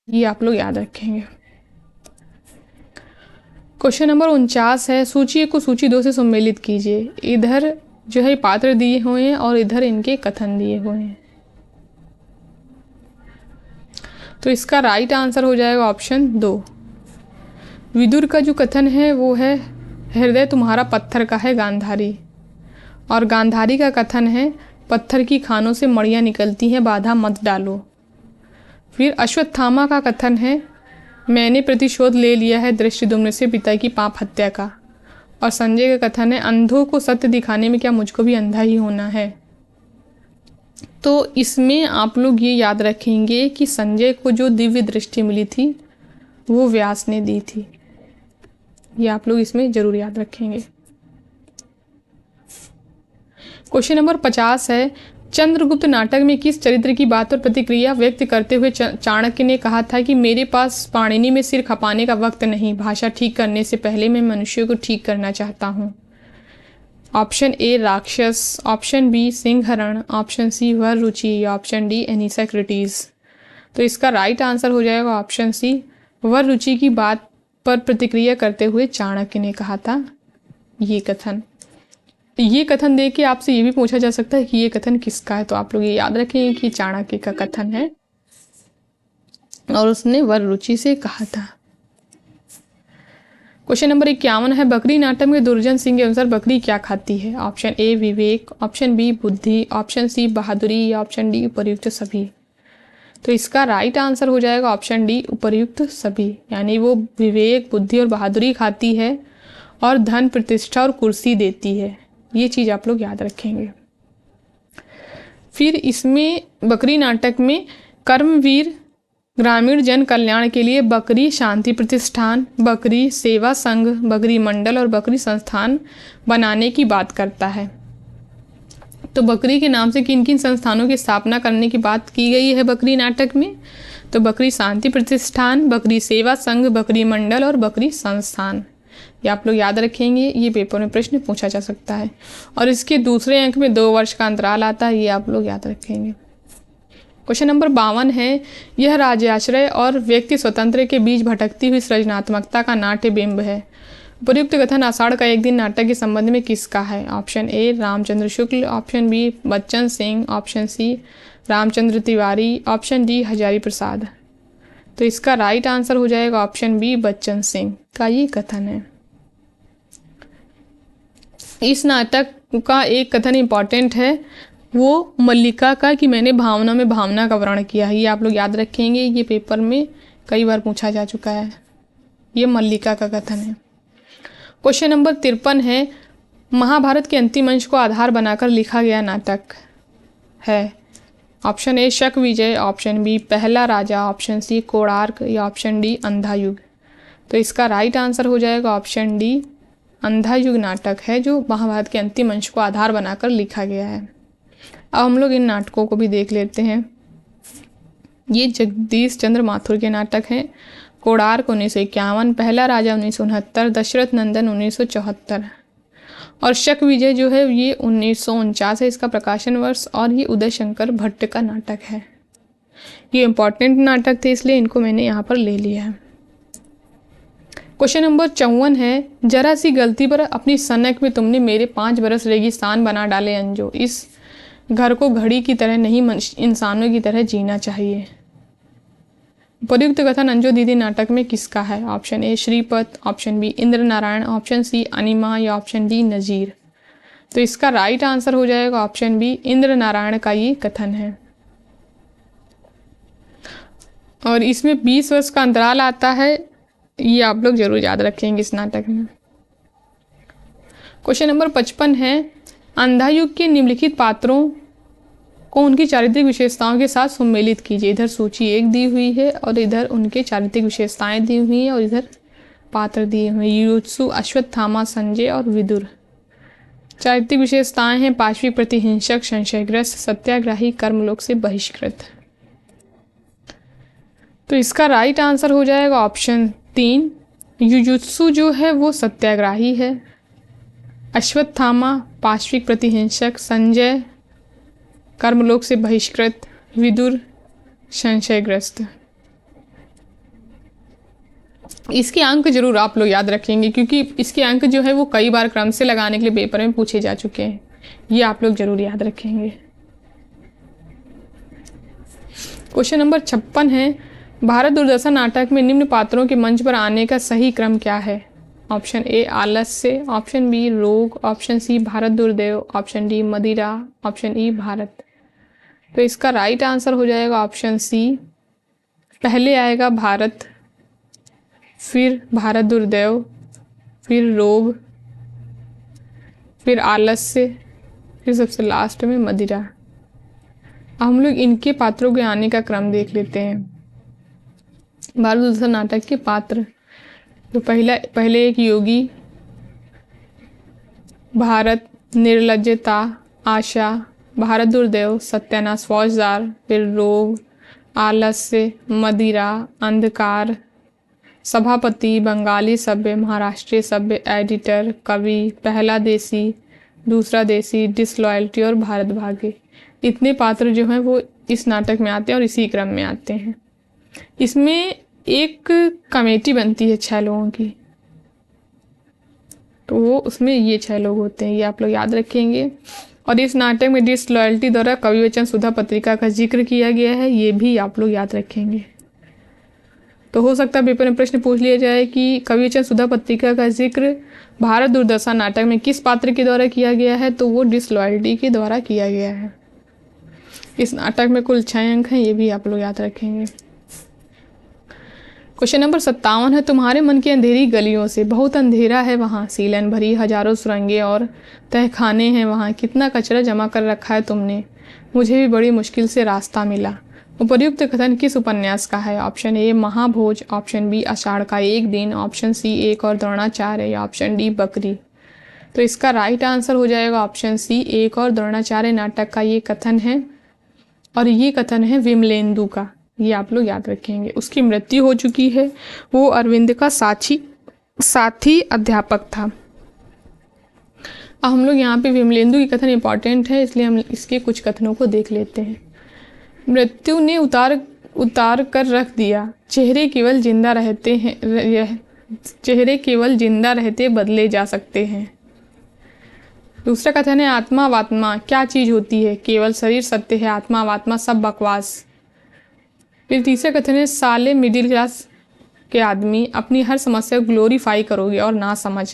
ये आप लोग याद रखेंगे। क्वेश्चन नंबर 49 है, सूची को सूची 2 से सम्मिलित कीजिए। इधर जो है पात्र दिए हुए हैं और इधर इनके कथन दिए हुए हैं। तो इसका राइट आंसर हो जाएगा ऑप्शन 2। विदुर का जो कथन है वो है हृदय तुम्हारा पत्थर का है गांधारी, और गांधारी का कथन है पत्थर की खानों से मड़ियाँ निकलती हैं बाधा मत डालो। फिर अश्वत्थामा का कथन है मैंने प्रतिशोध ले लिया है धृष्टद्युम्न से पिता की पाप हत्या का, और संजय का कथन है अंधों को सत्य दिखाने में क्या मुझको भी अंधा ही होना है। तो इसमें आप लोग ये याद रखेंगे कि संजय को जो दिव्य दृष्टि मिली थी वो व्यास ने दी थी। ये आप लोग इसमें जरूर याद रखेंगे। क्वेश्चन नंबर 50 है, चंद्रगुप्त नाटक में किस चरित्र की बात और प्रतिक्रिया व्यक्त करते हुए चाणक्य ने कहा था कि मेरे पास पाणिनि में सिर खपाने का वक्त नहीं, भाषा ठीक करने से पहले मैं मनुष्य को ठीक करना चाहता हूँ। Option A Rakshas, option B Sinharan, option C Var Ruchi या ऑप्शन डी एनिसाक्रिटीज। तो इसका राइट आंसर हो जाएगा ऑप्शन सी, वर रुचि की बात पर प्रतिक्रिया करते हुए चाणक्य ने कहा था ये कथन। ये कथन देख के आपसे ये भी पूछा जा सकता है कि ये कथन किसका है। तो आप लोग ये याद रखेंगे कि चाणक्य का कथन है और उसने वर रुचि से कहा था। क्वेश्चन नंबर 51 है, बकरी नाटक में दुर्जन सिंह के अनुसार बकरी क्या खाती है? ऑप्शन ए विवेक, ऑप्शन बी बुद्धि, ऑप्शन सी बहादुरी या ऑप्शन डी उपर्युक्त सभी। तो इसका राइट आंसर हो जाएगा ऑप्शन डी उपर्युक्त सभी, यानी वो विवेक बुद्धि और बहादुरी खाती है और धन प्रतिष्ठा और कुर्सी देती है। ये चीज़ आप लोग याद रखेंगे। फिर इसमें बकरी नाटक में कर्मवीर ग्रामीण जन कल्याण के लिए बकरी शांति प्रतिष्ठान, बकरी सेवा संघ, बकरी मंडल और बकरी संस्थान बनाने की बात करता है। तो बकरी के नाम से किन किन संस्थानों की स्थापना करने की बात की गई है बकरी नाटक में? तो बकरी शांति प्रतिष्ठान, बकरी सेवा संघ, बकरी मंडल और बकरी संस्थान। ये आप लोग याद रखेंगे, ये पेपर में प्रश्न पूछा जा सकता है और इसके दूसरे अंक में 2 वर्ष का अंतराल आता है। ये आप लोग याद रखेंगे। क्वेश्चन नंबर 52 है, यह राज्याश्रय और व्यक्ति स्वतंत्र के बीच भटकती हुई सृजनात्मकता का नाट्य बिंब है। उपयुक्त कथन आषाढ़ का एक दिन नाटक के संबंध में किसका है? Option A Ramchandra Shukla, option B Bachchan Singh, option C Ramchandra Tiwari, option D Hazari Prasad. तो इसका राइट आंसर हो जाएगा ऑप्शन बी बच्चन सिंह का ये कथन है। इस नाटक का एक कथन इंपॉर्टेंट है, वो मल्लिका का कि मैंने भावना में भावना का वर्ण किया है। ये आप लोग याद रखेंगे, ये पेपर में कई बार पूछा जा चुका है। ये मल्लिका का कथन है। क्वेश्चन नंबर 53 है, महाभारत के अंतिम अंश को आधार बनाकर लिखा गया नाटक है। ऑप्शन ए शक विजय, ऑप्शन बी पहला राजा, ऑप्शन सी कोणार्क या ऑप्शन डी अंधा युग। तो इसका राइट आंसर हो जाएगा ऑप्शन डी अंधा युग नाटक है जो महाभारत के अंतिम अंश को आधार बनाकर लिखा गया है। अब हम लोग इन नाटकों को भी देख लेते हैं। ये जगदीश चंद्र माथुर के नाटक हैं। कोणार्क 1951, पहला राजा 1969, दशरथ नंदन 1974 और शक विजय जो है ये 1949 है इसका प्रकाशन वर्ष, और ये उदय शंकर भट्ट का नाटक है। ये इंपॉर्टेंट नाटक थे इसलिए इनको मैंने यहाँ पर ले लिया है। क्वेश्चन नंबर 54 है, जरा सी गलती पर अपनी सनक में तुमने मेरे 5 बरस रेगिस्तान बना डाले अंजो। इस घर को घड़ी की तरह नहीं इंसानों की तरह जीना चाहिए। उपयुक्त कथन अंजू दीदी नाटक में किसका है? Option A Shripat, option B Indra Narayan, option C Anima या ऑप्शन डी नजीर। तो इसका राइट आंसर हो जाएगा ऑप्शन बी, इंद्र नारायण का ये कथन है। और इसमें 20 वर्ष का अंतराल आता है, ये आप लोग जरूर याद रखेंगे इस नाटक में। क्वेश्चन नंबर 55 है, अंधा युग के निम्नलिखित पात्रों को उनकी चारित्रिक विशेषताओं के साथ सम्मिलित कीजिए। इधर सूची 1 दी हुई है और इधर उनके चारित्रिक विशेषताएं दी हुई हैं और इधर पात्र दिए हुए हैं, युयुत्सु, अश्वत्थामा, संजय और विदुर। चारित्रिक विशेषताएं हैं पाशविक, प्रतिहिंसक, संशयग्रस्त, सत्याग्राही, कर्मलोक से बहिष्कृत। तो इसका राइट आंसर हो जाएगा ऑप्शन 3, युयुत्सु जो है वो सत्याग्राही है, अश्वत्थामा पाशविक प्रतिहिंसक, संजय कर्मलोक से बहिष्कृत, विदुर संशयग्रस्त। इसके अंक जरूर आप लोग याद रखेंगे क्योंकि इसके अंक जो है वो कई बार क्रम से लगाने के लिए पेपर में पूछे जा चुके हैं, ये आप लोग जरूर याद रखेंगे। क्वेश्चन नंबर 56 है, भारत दूरदर्शन नाटक में निम्न पात्रों के मंच पर आने का सही क्रम क्या है? ऑप्शन ए आलस्य, ऑप्शन बी रोग, option C Bharat Durdaiv, option D मदिरा, ऑप्शन ई भारत। तो इसका राइट आंसर हो जाएगा ऑप्शन सी, पहले आएगा भारत, फिर भारत दुर्दैव, फिर रोग, फिर आलस्य, फिर सबसे लास्ट में मदिरा। अब हम लोग इनके पात्रों के आने का क्रम देख लेते हैं। भारत दूरदर्शन नाटक के पात्र, तो पहले एक योगी, भारत निर्लज्जता, आशा, भारत दुर्दैव सत्यानाश फौजदार, फिर रोग, आलस्य, मदिरा, अंधकार, सभापति, बंगाली सभ्य, महाराष्ट्रीय सभ्य, एडिटर, कवि, पहला देसी, दूसरा देसी, डिसलॉयल्टी और भारत भाग्य। इतने पात्र जो हैं वो इस नाटक में आते हैं और इसी क्रम में आते हैं। इसमें एक कमेटी बनती है 6 लोगों की, तो वो उसमें ये 6 लोग होते हैं, ये आप लोग याद रखेंगे। और इस नाटक में डिसलॉयल्टी द्वारा कवि वचन सुधा पत्रिका का जिक्र किया गया है, ये भी आप लोग याद रखेंगे। तो हो सकता है पेपर में प्रश्न पूछ लिया जाए कि कवि वचन सुधा पत्रिका का जिक्र भारत दूरदर्शन नाटक में किस पात्र के द्वारा किया गया है, तो वो डिसलॉयल्टी के द्वारा किया गया है। इस नाटक में कुल 6 अंक हैं, ये भी आप लोग याद रखेंगे। क्वेश्चन नंबर 57 है, तुम्हारे मन की अंधेरी गलियों से, बहुत अंधेरा है वहाँ, सीलन भरी हजारों सुरंगें और तहखाने हैं वहाँ, कितना कचरा जमा कर रखा है तुमने, मुझे भी बड़ी मुश्किल से रास्ता मिला। उपर्युक्त कथन किस उपन्यास का है? ऑप्शन ए महाभोज, ऑप्शन बी आषाढ़ का एक दिन, ऑप्शन सी एक और द्रोणाचार्य या ऑप्शन डी बकरी। तो इसका राइट आंसर हो जाएगा ऑप्शन सी, एक और द्रोणाचार्य नाटक का ये कथन है और ये कथन है विमलेंदु का, ये आप लोग याद रखेंगे। उसकी मृत्यु हो चुकी है, वो अरविंद का साथी अध्यापक था। अब हम लोग यहाँ पे विमलेंदु की कथन इंपॉर्टेंट है, इसलिए हम इसके कुछ कथनों को देख लेते हैं। मृत्यु ने उतार कर रख दिया, चेहरे केवल जिंदा रहते बदले जा सकते हैं। दूसरा कथन है आत्मा वात्मा क्या चीज़ होती है? केवल शरीर सत्य है, आत्मा वात्मा सब बकवास। फिर तीसरा कथन है साले मिडिल क्लास के आदमी अपनी हर समस्या को ग्लोरीफाई करोगे और ना समझ।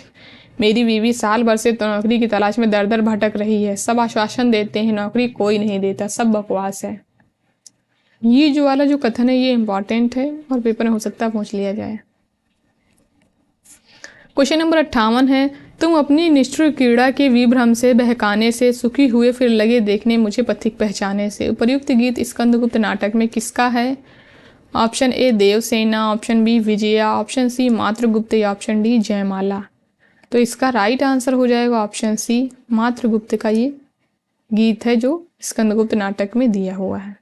मेरी बीवी साल भर से तो नौकरी की तलाश में दर दर भटक रही है, सब आश्वासन देते हैं, नौकरी कोई नहीं देता, सब बकवास है। ये जो वाला जो कथन है ये इंपॉर्टेंट है और पेपर में हो सकता है पूछ लिया जाए। क्वेश्चन नंबर 58 है, तुम अपनी निष्ठुर क्रीड़ा के विभ्रम से बहकाने से सुखी हुए फिर लगे देखने मुझे पथिक पहचाने से। उपर्युक्त गीत स्कंदगुप्त नाटक में किसका है? Option A Devsena, option B Vijaya, option C Matrigupt या ऑप्शन डी जयमाला। तो इसका राइट आंसर हो जाएगा ऑप्शन सी, मातृगुप्त का ये गीत है जो स्कंदगुप्त नाटक में दिया हुआ है।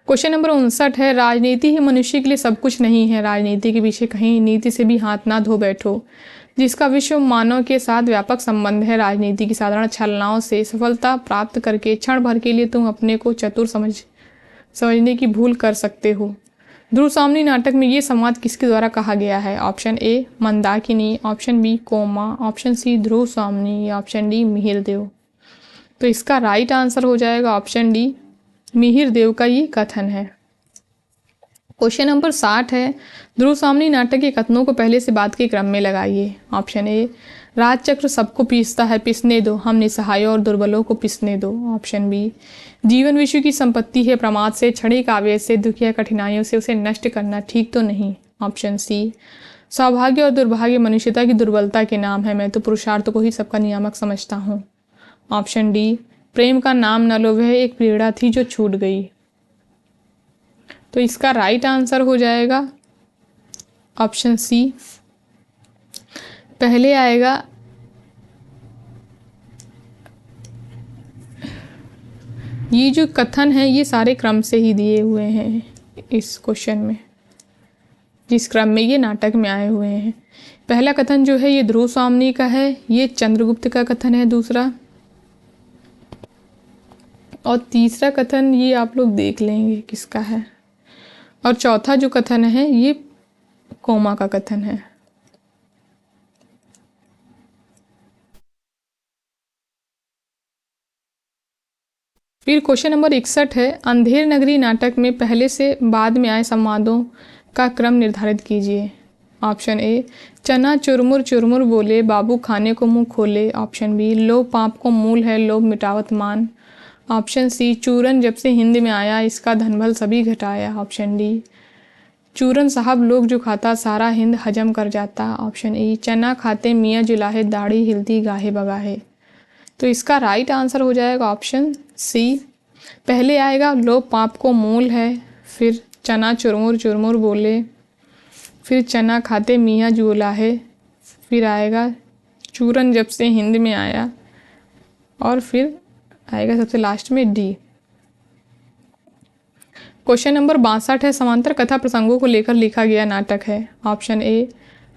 क्वेश्चन नंबर 59 है, राजनीति ही मनुष्य के लिए सब कुछ नहीं है, राजनीति के पीछे कहीं नीति से भी हाथ ना धो बैठो। जिसका विश्व मानव के साथ व्यापक संबंध है, राजनीति की साधारण छलनाओं से सफलता प्राप्त करके क्षण भर के लिए तुम अपने को चतुर समझने की भूल कर सकते हो। ध्रुव स्वामिनी नाटक में ये संवाद किसके द्वारा कहा गया है? Option A Mandakini, option B Koma, option C Dhruv Swamini या ऑप्शन डी मिहिर देव। तो इसका राइट आंसर हो जाएगा ऑप्शन डी, मिहिर देव का ये कथन है। क्वेश्चन नंबर 60 है, ध्रुव स्वामी नाटक के कथनों को पहले से बाद के क्रम में लगाइए। ऑप्शन ए, राजचक्र सबको पीसता है, पिसने दो, हम निसहायों और दुर्बलों को पिसने दो। ऑप्शन बी, जीवन विश्व की संपत्ति है, प्रमाद से, क्षणिक आवेश से, दुख या कठिनाइयों से उसे नष्ट करना ठीक तो नहीं। ऑप्शन सी, सौभाग्य और दुर्भाग्य मनुष्यता की दुर्बलता के नाम है, मैं तो पुरुषार्थ को ही सबका नियामक समझता हूँ। ऑप्शन डी, प्रेम का नाम न लो, वह एक प्रेरणा थी जो छूट गई। तो इसका राइट आंसर हो जाएगा ऑप्शन सी, पहले आएगा ये जो कथन है ये सारे क्रम से ही दिए हुए हैं इस क्वेश्चन में, जिस क्रम में ये नाटक में आए हुए हैं। पहला कथन जो है ये ध्रुव स्वामी का है, ये चंद्रगुप्त का कथन है दूसरा, और तीसरा कथन ये आप लोग देख लेंगे किसका है, और चौथा जो कथन है ये कोमा का कथन है। फिर क्वेश्चन नंबर 61 है, अंधेर नगरी नाटक में पहले से बाद में आए संवादों का क्रम निर्धारित कीजिए। ऑप्शन ए, चना चुरमुर चुरमुर बोले, बाबू खाने को मुंह खोले। ऑप्शन बी, लोभ पाप को मूल है, लोभ मिटावत मान। ऑप्शन सी, चूरन जब से हिंद में आया, इसका धनबल सभी घटाया। ऑप्शन डी, चूरन साहब लोग जो खाता, सारा हिंद हजम कर जाता। ऑप्शन ई, चना खाते मियाँ जुलाहे, दाढ़ी हिलती गाहे बगाहे। तो इसका राइट आंसर हो जाएगा ऑप्शन सी, पहले आएगा लोभ पाप को मूल है, फिर चना चुरमुर चुरमुर बोले, फिर चना खाते मियाँ जुलाहे, फिर आएगा चूरन जब से हिंद में आया, और फिर आएगा सबसे लास्ट में डी। क्वेश्चन नंबर 62 है, समांतर कथा प्रसंगों को लेकर लिखा गया नाटक है। Option A,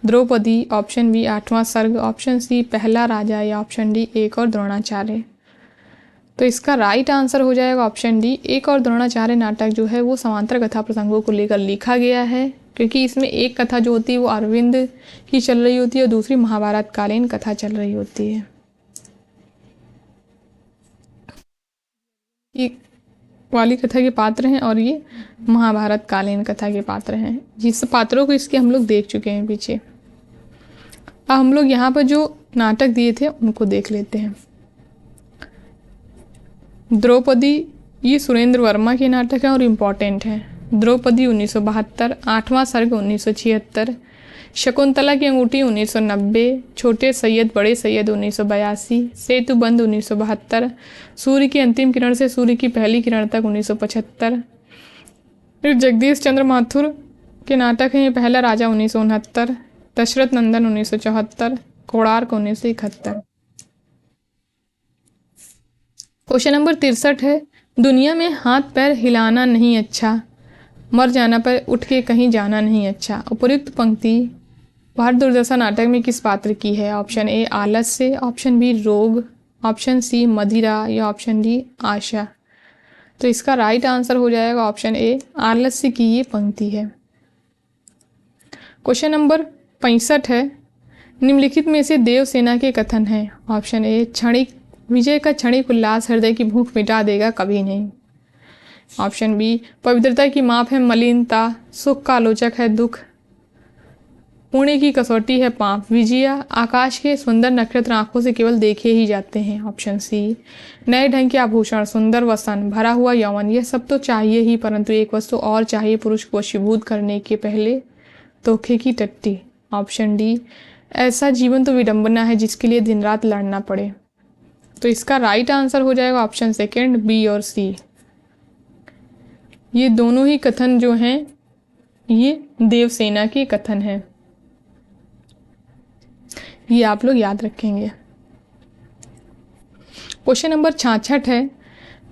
Draupadi. Option B, 8वां सर्ग। ऑप्शन सी, पहला राजा, या ऑप्शन डी, एक और द्रोणाचार्य। तो इसका राइट आंसर हो जाएगा ऑप्शन डी, एक और द्रोणाचार्य नाटक जो है वो समांतर कथा प्रसंगों को लेकर लिखा गया है, क्योंकि इसमें एक कथा जो होती है वो अरविंद की चल रही होती है और दूसरी महाभारत कालीन कथा चल रही होती है। ये वाली कथा के पात्र हैं और ये महाभारत कालीन कथा के पात्र हैं, जिस पात्रों को इसके हम लोग देख चुके हैं पीछे। अब हम लोग यहाँ पर जो नाटक दिए थे उनको देख लेते हैं। द्रौपदी ये सुरेंद्र वर्मा के नाटक है और इम्पॉर्टेंट है। द्रौपदी 1972, 8वां सर्ग 1976, शकुंतला की अंगूठी 1990, छोटे सैयद बड़े सैयद 1982, सेतुबंध 1972, सूर्य की अंतिम किरण से सूर्य की पहली किरण तक 1975। फिर जगदीश चंद्र माथुर के नाटक हैं ये पहला राजा 1969, दशरथ नंदन 1974, कोणार्क 1971। क्वेश्चन नंबर 63 है, दुनिया में हाथ पैर हिलाना नहीं अच्छा, मर जाना पर उठ के कहीं जाना नहीं अच्छा। उपयुक्त पंक्ति भारत दुर्दशा नाटक में किस पात्र की है? ऑप्शन ए, आलस्य। ऑप्शन बी, रोग। ऑप्शन सी, मदिरा, या ऑप्शन डी, आशा। तो इसका राइट आंसर हो जाएगा ऑप्शन ए, आलस्य की ये पंक्ति है। क्वेश्चन नंबर 65 है, निम्नलिखित में से देवसेना के कथन है। ऑप्शन ए, क्षणिक विजय का क्षणिक उल्लास हृदय की भूख मिटा देगा, कभी नहीं। ऑप्शन बी, पवित्रता की माप है मलिनता, सुख का आलोचक है दुख, पुण्य की कसौटी है पाप, विजया आकाश के सुंदर नक्षत्र आंखों से केवल देखे ही जाते हैं। ऑप्शन सी, नए ढंग के आभूषण, सुंदर वसन, भरा हुआ यौवन, यह सब तो चाहिए ही, परंतु एक वस्तु और चाहिए पुरुष को वशीभूत करने के पहले, धोखे की टट्टी। ऑप्शन डी, ऐसा जीवन तो विडंबना है जिसके लिए दिन रात लड़ना पड़े। तो इसका राइट आंसर हो जाएगा ऑप्शन सेकेंड, बी और सी। ये दोनों ही कथन जो हैं ये देवसेना के कथन हैं, ये आप लोग याद रखेंगे। क्वेश्चन नंबर 66 है,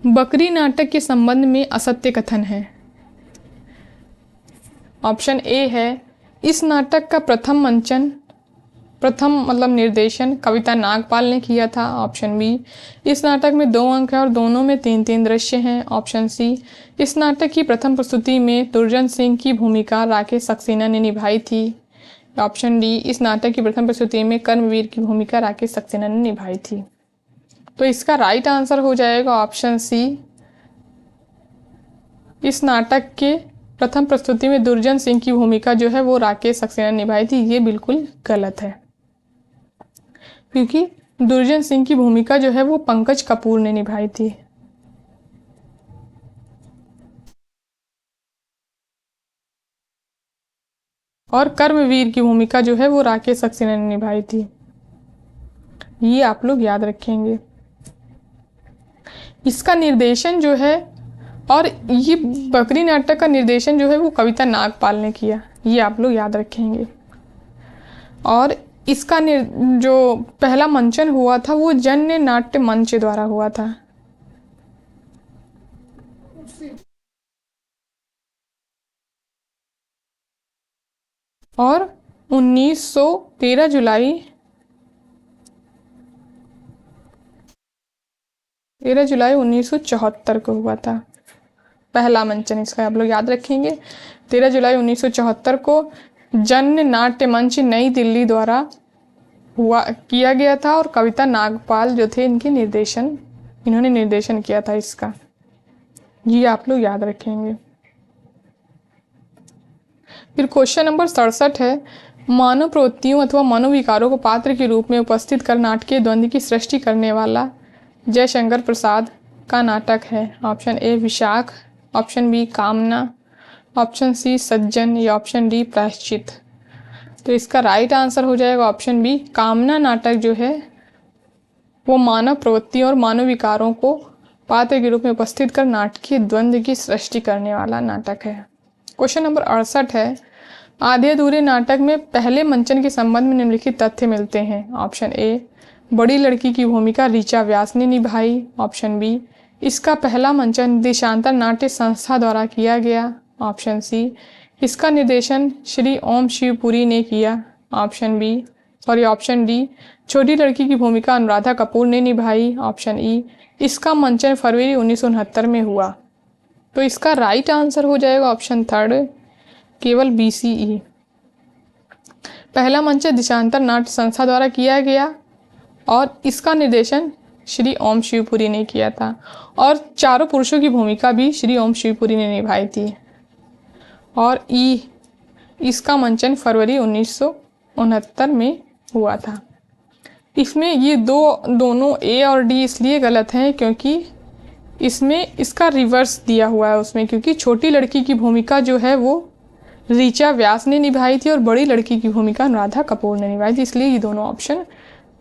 बकरी नाटक के संबंध में असत्य कथन है। ऑप्शन ए है, इस नाटक का प्रथम निर्देशन कविता नागपाल ने किया था। ऑप्शन बी, इस नाटक में 2 अंक है और दोनों में 3-3 दृश्य हैं। ऑप्शन सी, इस नाटक की प्रथम प्रस्तुति में दुर्जन सिंह की भूमिका राकेश सक्सेना ने निभाई थी। ऑप्शन डी, इस नाटक की प्रथम प्रस्तुति में कर्मवीर की भूमिका राकेश सक्सेना ने निभाई थी। तो इसका राइट आंसर हो जाएगा ऑप्शन सी। इस नाटक के प्रथम प्रस्तुति में दुर्जन सिंह की भूमिका जो है वो राकेश सक्सेना ने निभाई थी। ये बिल्कुल गलत है, क्योंकि दुर्जन सिंह की भूमिका जो है वो पंकज कपूर ने निभाई थी। और कर्मवीर की भूमिका जो है वो राकेश सक्सेना ने निभाई थी। ये आप लोग याद रखेंगे। इसका निर्देशन जो है, और ये बकरी नाटक का निर्देशन जो है वो कविता नागपाल ने किया। ये आप लोग याद रखेंगे। और इसका जो पहला मंचन हुआ था वो जन्य नाट्य मंच द्वारा हुआ था। और 13 जुलाई 1974 को हुआ था पहला मंचन इसका। आप लोग याद रखेंगे 13 जुलाई 1974 को जन्य नाट्य मंच नई दिल्ली द्वारा किया गया था। और कविता नागपाल जो थे इन्होंने निर्देशन किया था इसका। ये आप लोग याद रखेंगे। फिर क्वेश्चन नंबर 67 है, मानव प्रवृत्तियों अथवा मनोविकारों को पात्र के रूप में उपस्थित कर नाटकीय द्वंद्व की सृष्टि करने वाला जयशंकर प्रसाद का नाटक है। Option A Vishakh, option B Kamna, option C Sajjan या ऑप्शन डी प्रायश्चित। तो इसका राइट आंसर हो जाएगा ऑप्शन बी। कामना नाटक जो है वो मानव प्रवृत्तियों और मानव विकारों को पात्र के रूप में उपस्थित कर नाटकीय द्वंद्व की सृष्टि करने वाला नाटक है। क्वेश्चन नंबर 68 है, आधे अधूरे नाटक में पहले मंचन के संबंध में निम्नलिखित तथ्य मिलते हैं। ऑप्शन ए, बड़ी लड़की की भूमिका ऋचा व्यास ने निभाई। ऑप्शन बी, इसका पहला मंचन देशांतर नाट्य संस्था द्वारा किया गया। ऑप्शन सी, इसका निर्देशन श्री ओम शिवपुरी ने किया। ऑप्शन डी, छोटी लड़की की भूमिका अनुराधा कपूर ने निभाई। ऑप्शन ई, इसका मंचन फरवरी 1969 में हुआ। तो इसका राइट आंसर हो जाएगा ऑप्शन थर्ड, केवल BCE। पहला मंचन देशांतर नाट्य संस्था द्वारा किया गया और इसका निर्देशन श्री ओम शिवपुरी ने किया था। और चारों पुरुषों की भूमिका भी श्री ओम शिवपुरी ने निभाई थी। और इसका मंचन फरवरी 1969 में हुआ था। इसमें ये दोनों ए और डी इसलिए गलत हैं क्योंकि इसमें इसका रिवर्स दिया हुआ है उसमें, क्योंकि छोटी लड़की की भूमिका जो है वो ऋचा व्यास ने निभाई थी और बड़ी लड़की की भूमिका अनुराधा कपूर ने निभाई थी। इसलिए ये दोनों ऑप्शन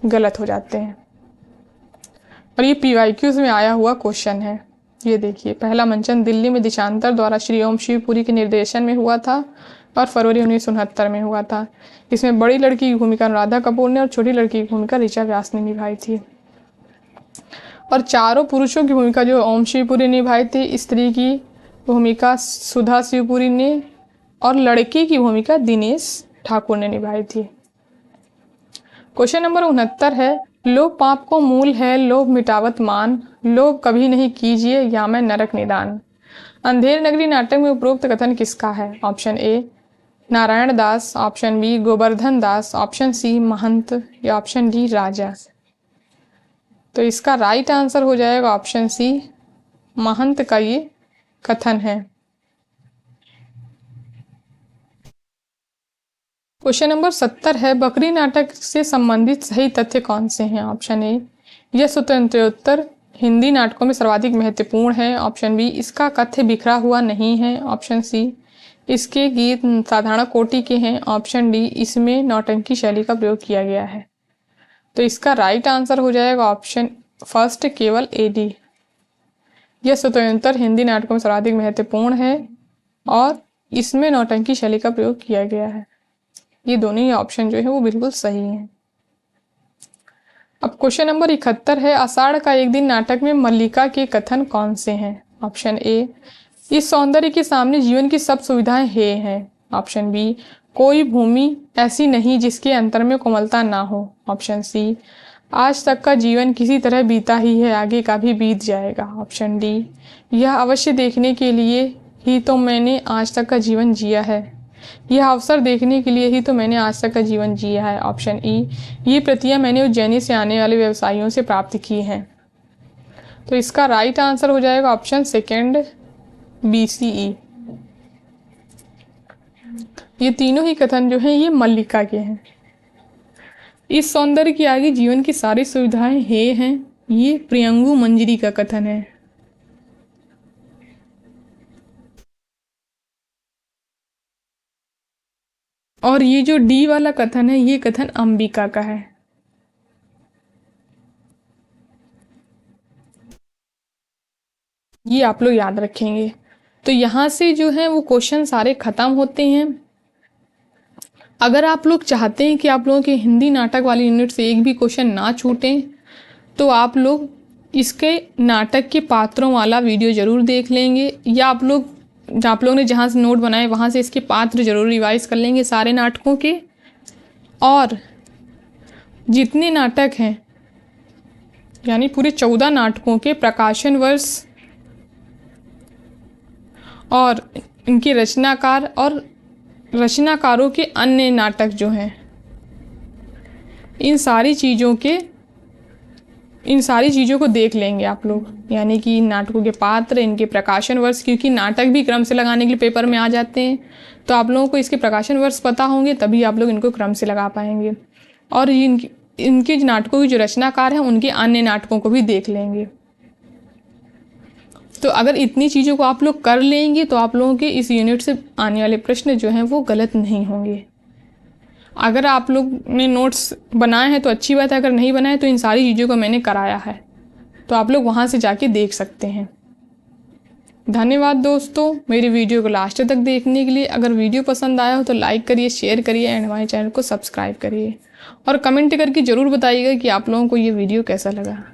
गलत हो जाते हैं। और ये PYQs में आया हुआ क्वेश्चन है। ये देखिए, पहला मंचन दिल्ली में देशांतर द्वारा श्री ओम शिवपुरी के निर्देशन में हुआ था और फरवरी 1969 में हुआ था। इसमें बड़ी लड़की की भूमिका अनुराधा कपूर ने और छोटी लड़की की भूमिका ऋचा व्यास ने निभाई थी। और चारों पुरुषों की भूमिका जो ओम शिवपुरी ने निभाई थी, स्त्री की भूमिका सुधा शिवपुरी ने और लड़की की भूमिका दिनेश ठाकुर ने निभाई थी। क्वेश्चन नंबर 69 है, लोभ पाप को मूल है, लोभ मिटावत मान, लोभ कभी नहीं कीजिए या मैं नरक निदान। अंधेर नगरी नाटक में उपरोक्त कथन किसका है। Option A Narayan Das, option B Govardhan Das, option C Mahant या ऑप्शन डी राजा। तो इसका राइट आंसर हो जाएगा ऑप्शन सी, महंत का ये कथन है। क्वेश्चन नंबर 70 है, बकरी नाटक से संबंधित सही तथ्य कौन से हैं। ऑप्शन ए, यह स्वतंत्रोत्तर हिंदी नाटकों में सर्वाधिक महत्वपूर्ण है। ऑप्शन बी, इसका कथ्य बिखरा हुआ नहीं है। ऑप्शन सी, इसके गीत साधारण कोटि के हैं। ऑप्शन डी, इसमें नौटंकी शैली का प्रयोग किया गया है। तो इसका राइट आंसर हो जाएगा ऑप्शन फर्स्ट, केवल AD। यह स्वतंत्रोत्तर हिंदी नाटकों में सर्वाधिक महत्वपूर्ण है और इसमें नौटंकी शैली का प्रयोग किया गया है। ये दोनों ही ऑप्शन जो है वो बिल्कुल सही हैं। अब क्वेश्चन नंबर 71 है, आषाढ़ का एक दिन नाटक में मल्लिका के कथन कौन से हैं। ऑप्शन ए, इस सौंदर्य के सामने जीवन की सब सुविधाएं हैं। ऑप्शन बी, कोई भूमि ऐसी नहीं जिसके अंतर में कोमलता ना हो। ऑप्शन सी, आज तक का जीवन किसी तरह बीता ही है, आगे का भी बीत जाएगा। ऑप्शन डी, यह अवश्य देखने के लिए ही तो मैंने आज तक का जीवन जिया है, यह अवसर देखने के लिए ही तो मैंने आज तक का जीवन जिया है। ऑप्शन ई, ये प्रतियां मैंने उज्जैनी से आने वाले व्यवसायियों से प्राप्त की हैं। तो इसका राइट आंसर हो जाएगा ऑप्शन सेकेंड BCE। ये तीनों ही कथन जो हैं ये मल्लिका के हैं। इस सौंदर्य के आगे जीवन की सारी सुविधाएं हे हैं, ये प्रियंगु मंजरी का कथन है। और ये जो डी वाला कथन है ये कथन अंबिका का है। ये आप लोग याद रखेंगे। तो यहाँ से जो है वो क्वेश्चन सारे खत्म होते हैं। अगर आप लोग चाहते हैं कि आप लोगों के हिंदी नाटक वाली यूनिट से एक भी क्वेश्चन ना छूटें, तो आप लोग इसके नाटक के पात्रों वाला वीडियो ज़रूर देख लेंगे, या आप लोग ने जहाँ से नोट बनाए वहाँ से इसके पात्र ज़रूर रिवाइज कर लेंगे सारे नाटकों के। और जितने नाटक हैं यानी पूरे 14 नाटकों के प्रकाशन वर्ष और इनके रचनाकार और रचनाकारों के अन्य नाटक जो हैं, इन सारी चीज़ों को देख लेंगे आप लोग। यानी कि इन नाटकों के पात्र, इनके प्रकाशन वर्ष, क्योंकि नाटक भी क्रम से लगाने के लिए पेपर में आ जाते हैं, तो आप लोगों को इसके प्रकाशन वर्ष पता होंगे तभी आप लोग इनको क्रम से लगा पाएंगे। और इनके नाटकों के जो रचनाकार हैं उनके अन्य नाटकों को भी देख लेंगे। तो अगर इतनी चीज़ों को आप लोग कर लेंगे तो आप लोगों के इस यूनिट से आने वाले प्रश्न जो हैं वो गलत नहीं होंगे। अगर आप लोग ने नोट्स बनाए हैं तो अच्छी बात है, अगर नहीं बनाए तो इन सारी चीज़ों को मैंने कराया है, तो आप लोग वहाँ से जाके देख सकते हैं। धन्यवाद दोस्तों मेरी वीडियो को लास्ट तक देखने के लिए। अगर वीडियो पसंद आया हो तो लाइक करिए, शेयर करिए एंड हमारे चैनल को सब्सक्राइब करिए। और कमेंट करके ज़रूर बताइएगा कि आप लोगों को ये वीडियो कैसा लगा।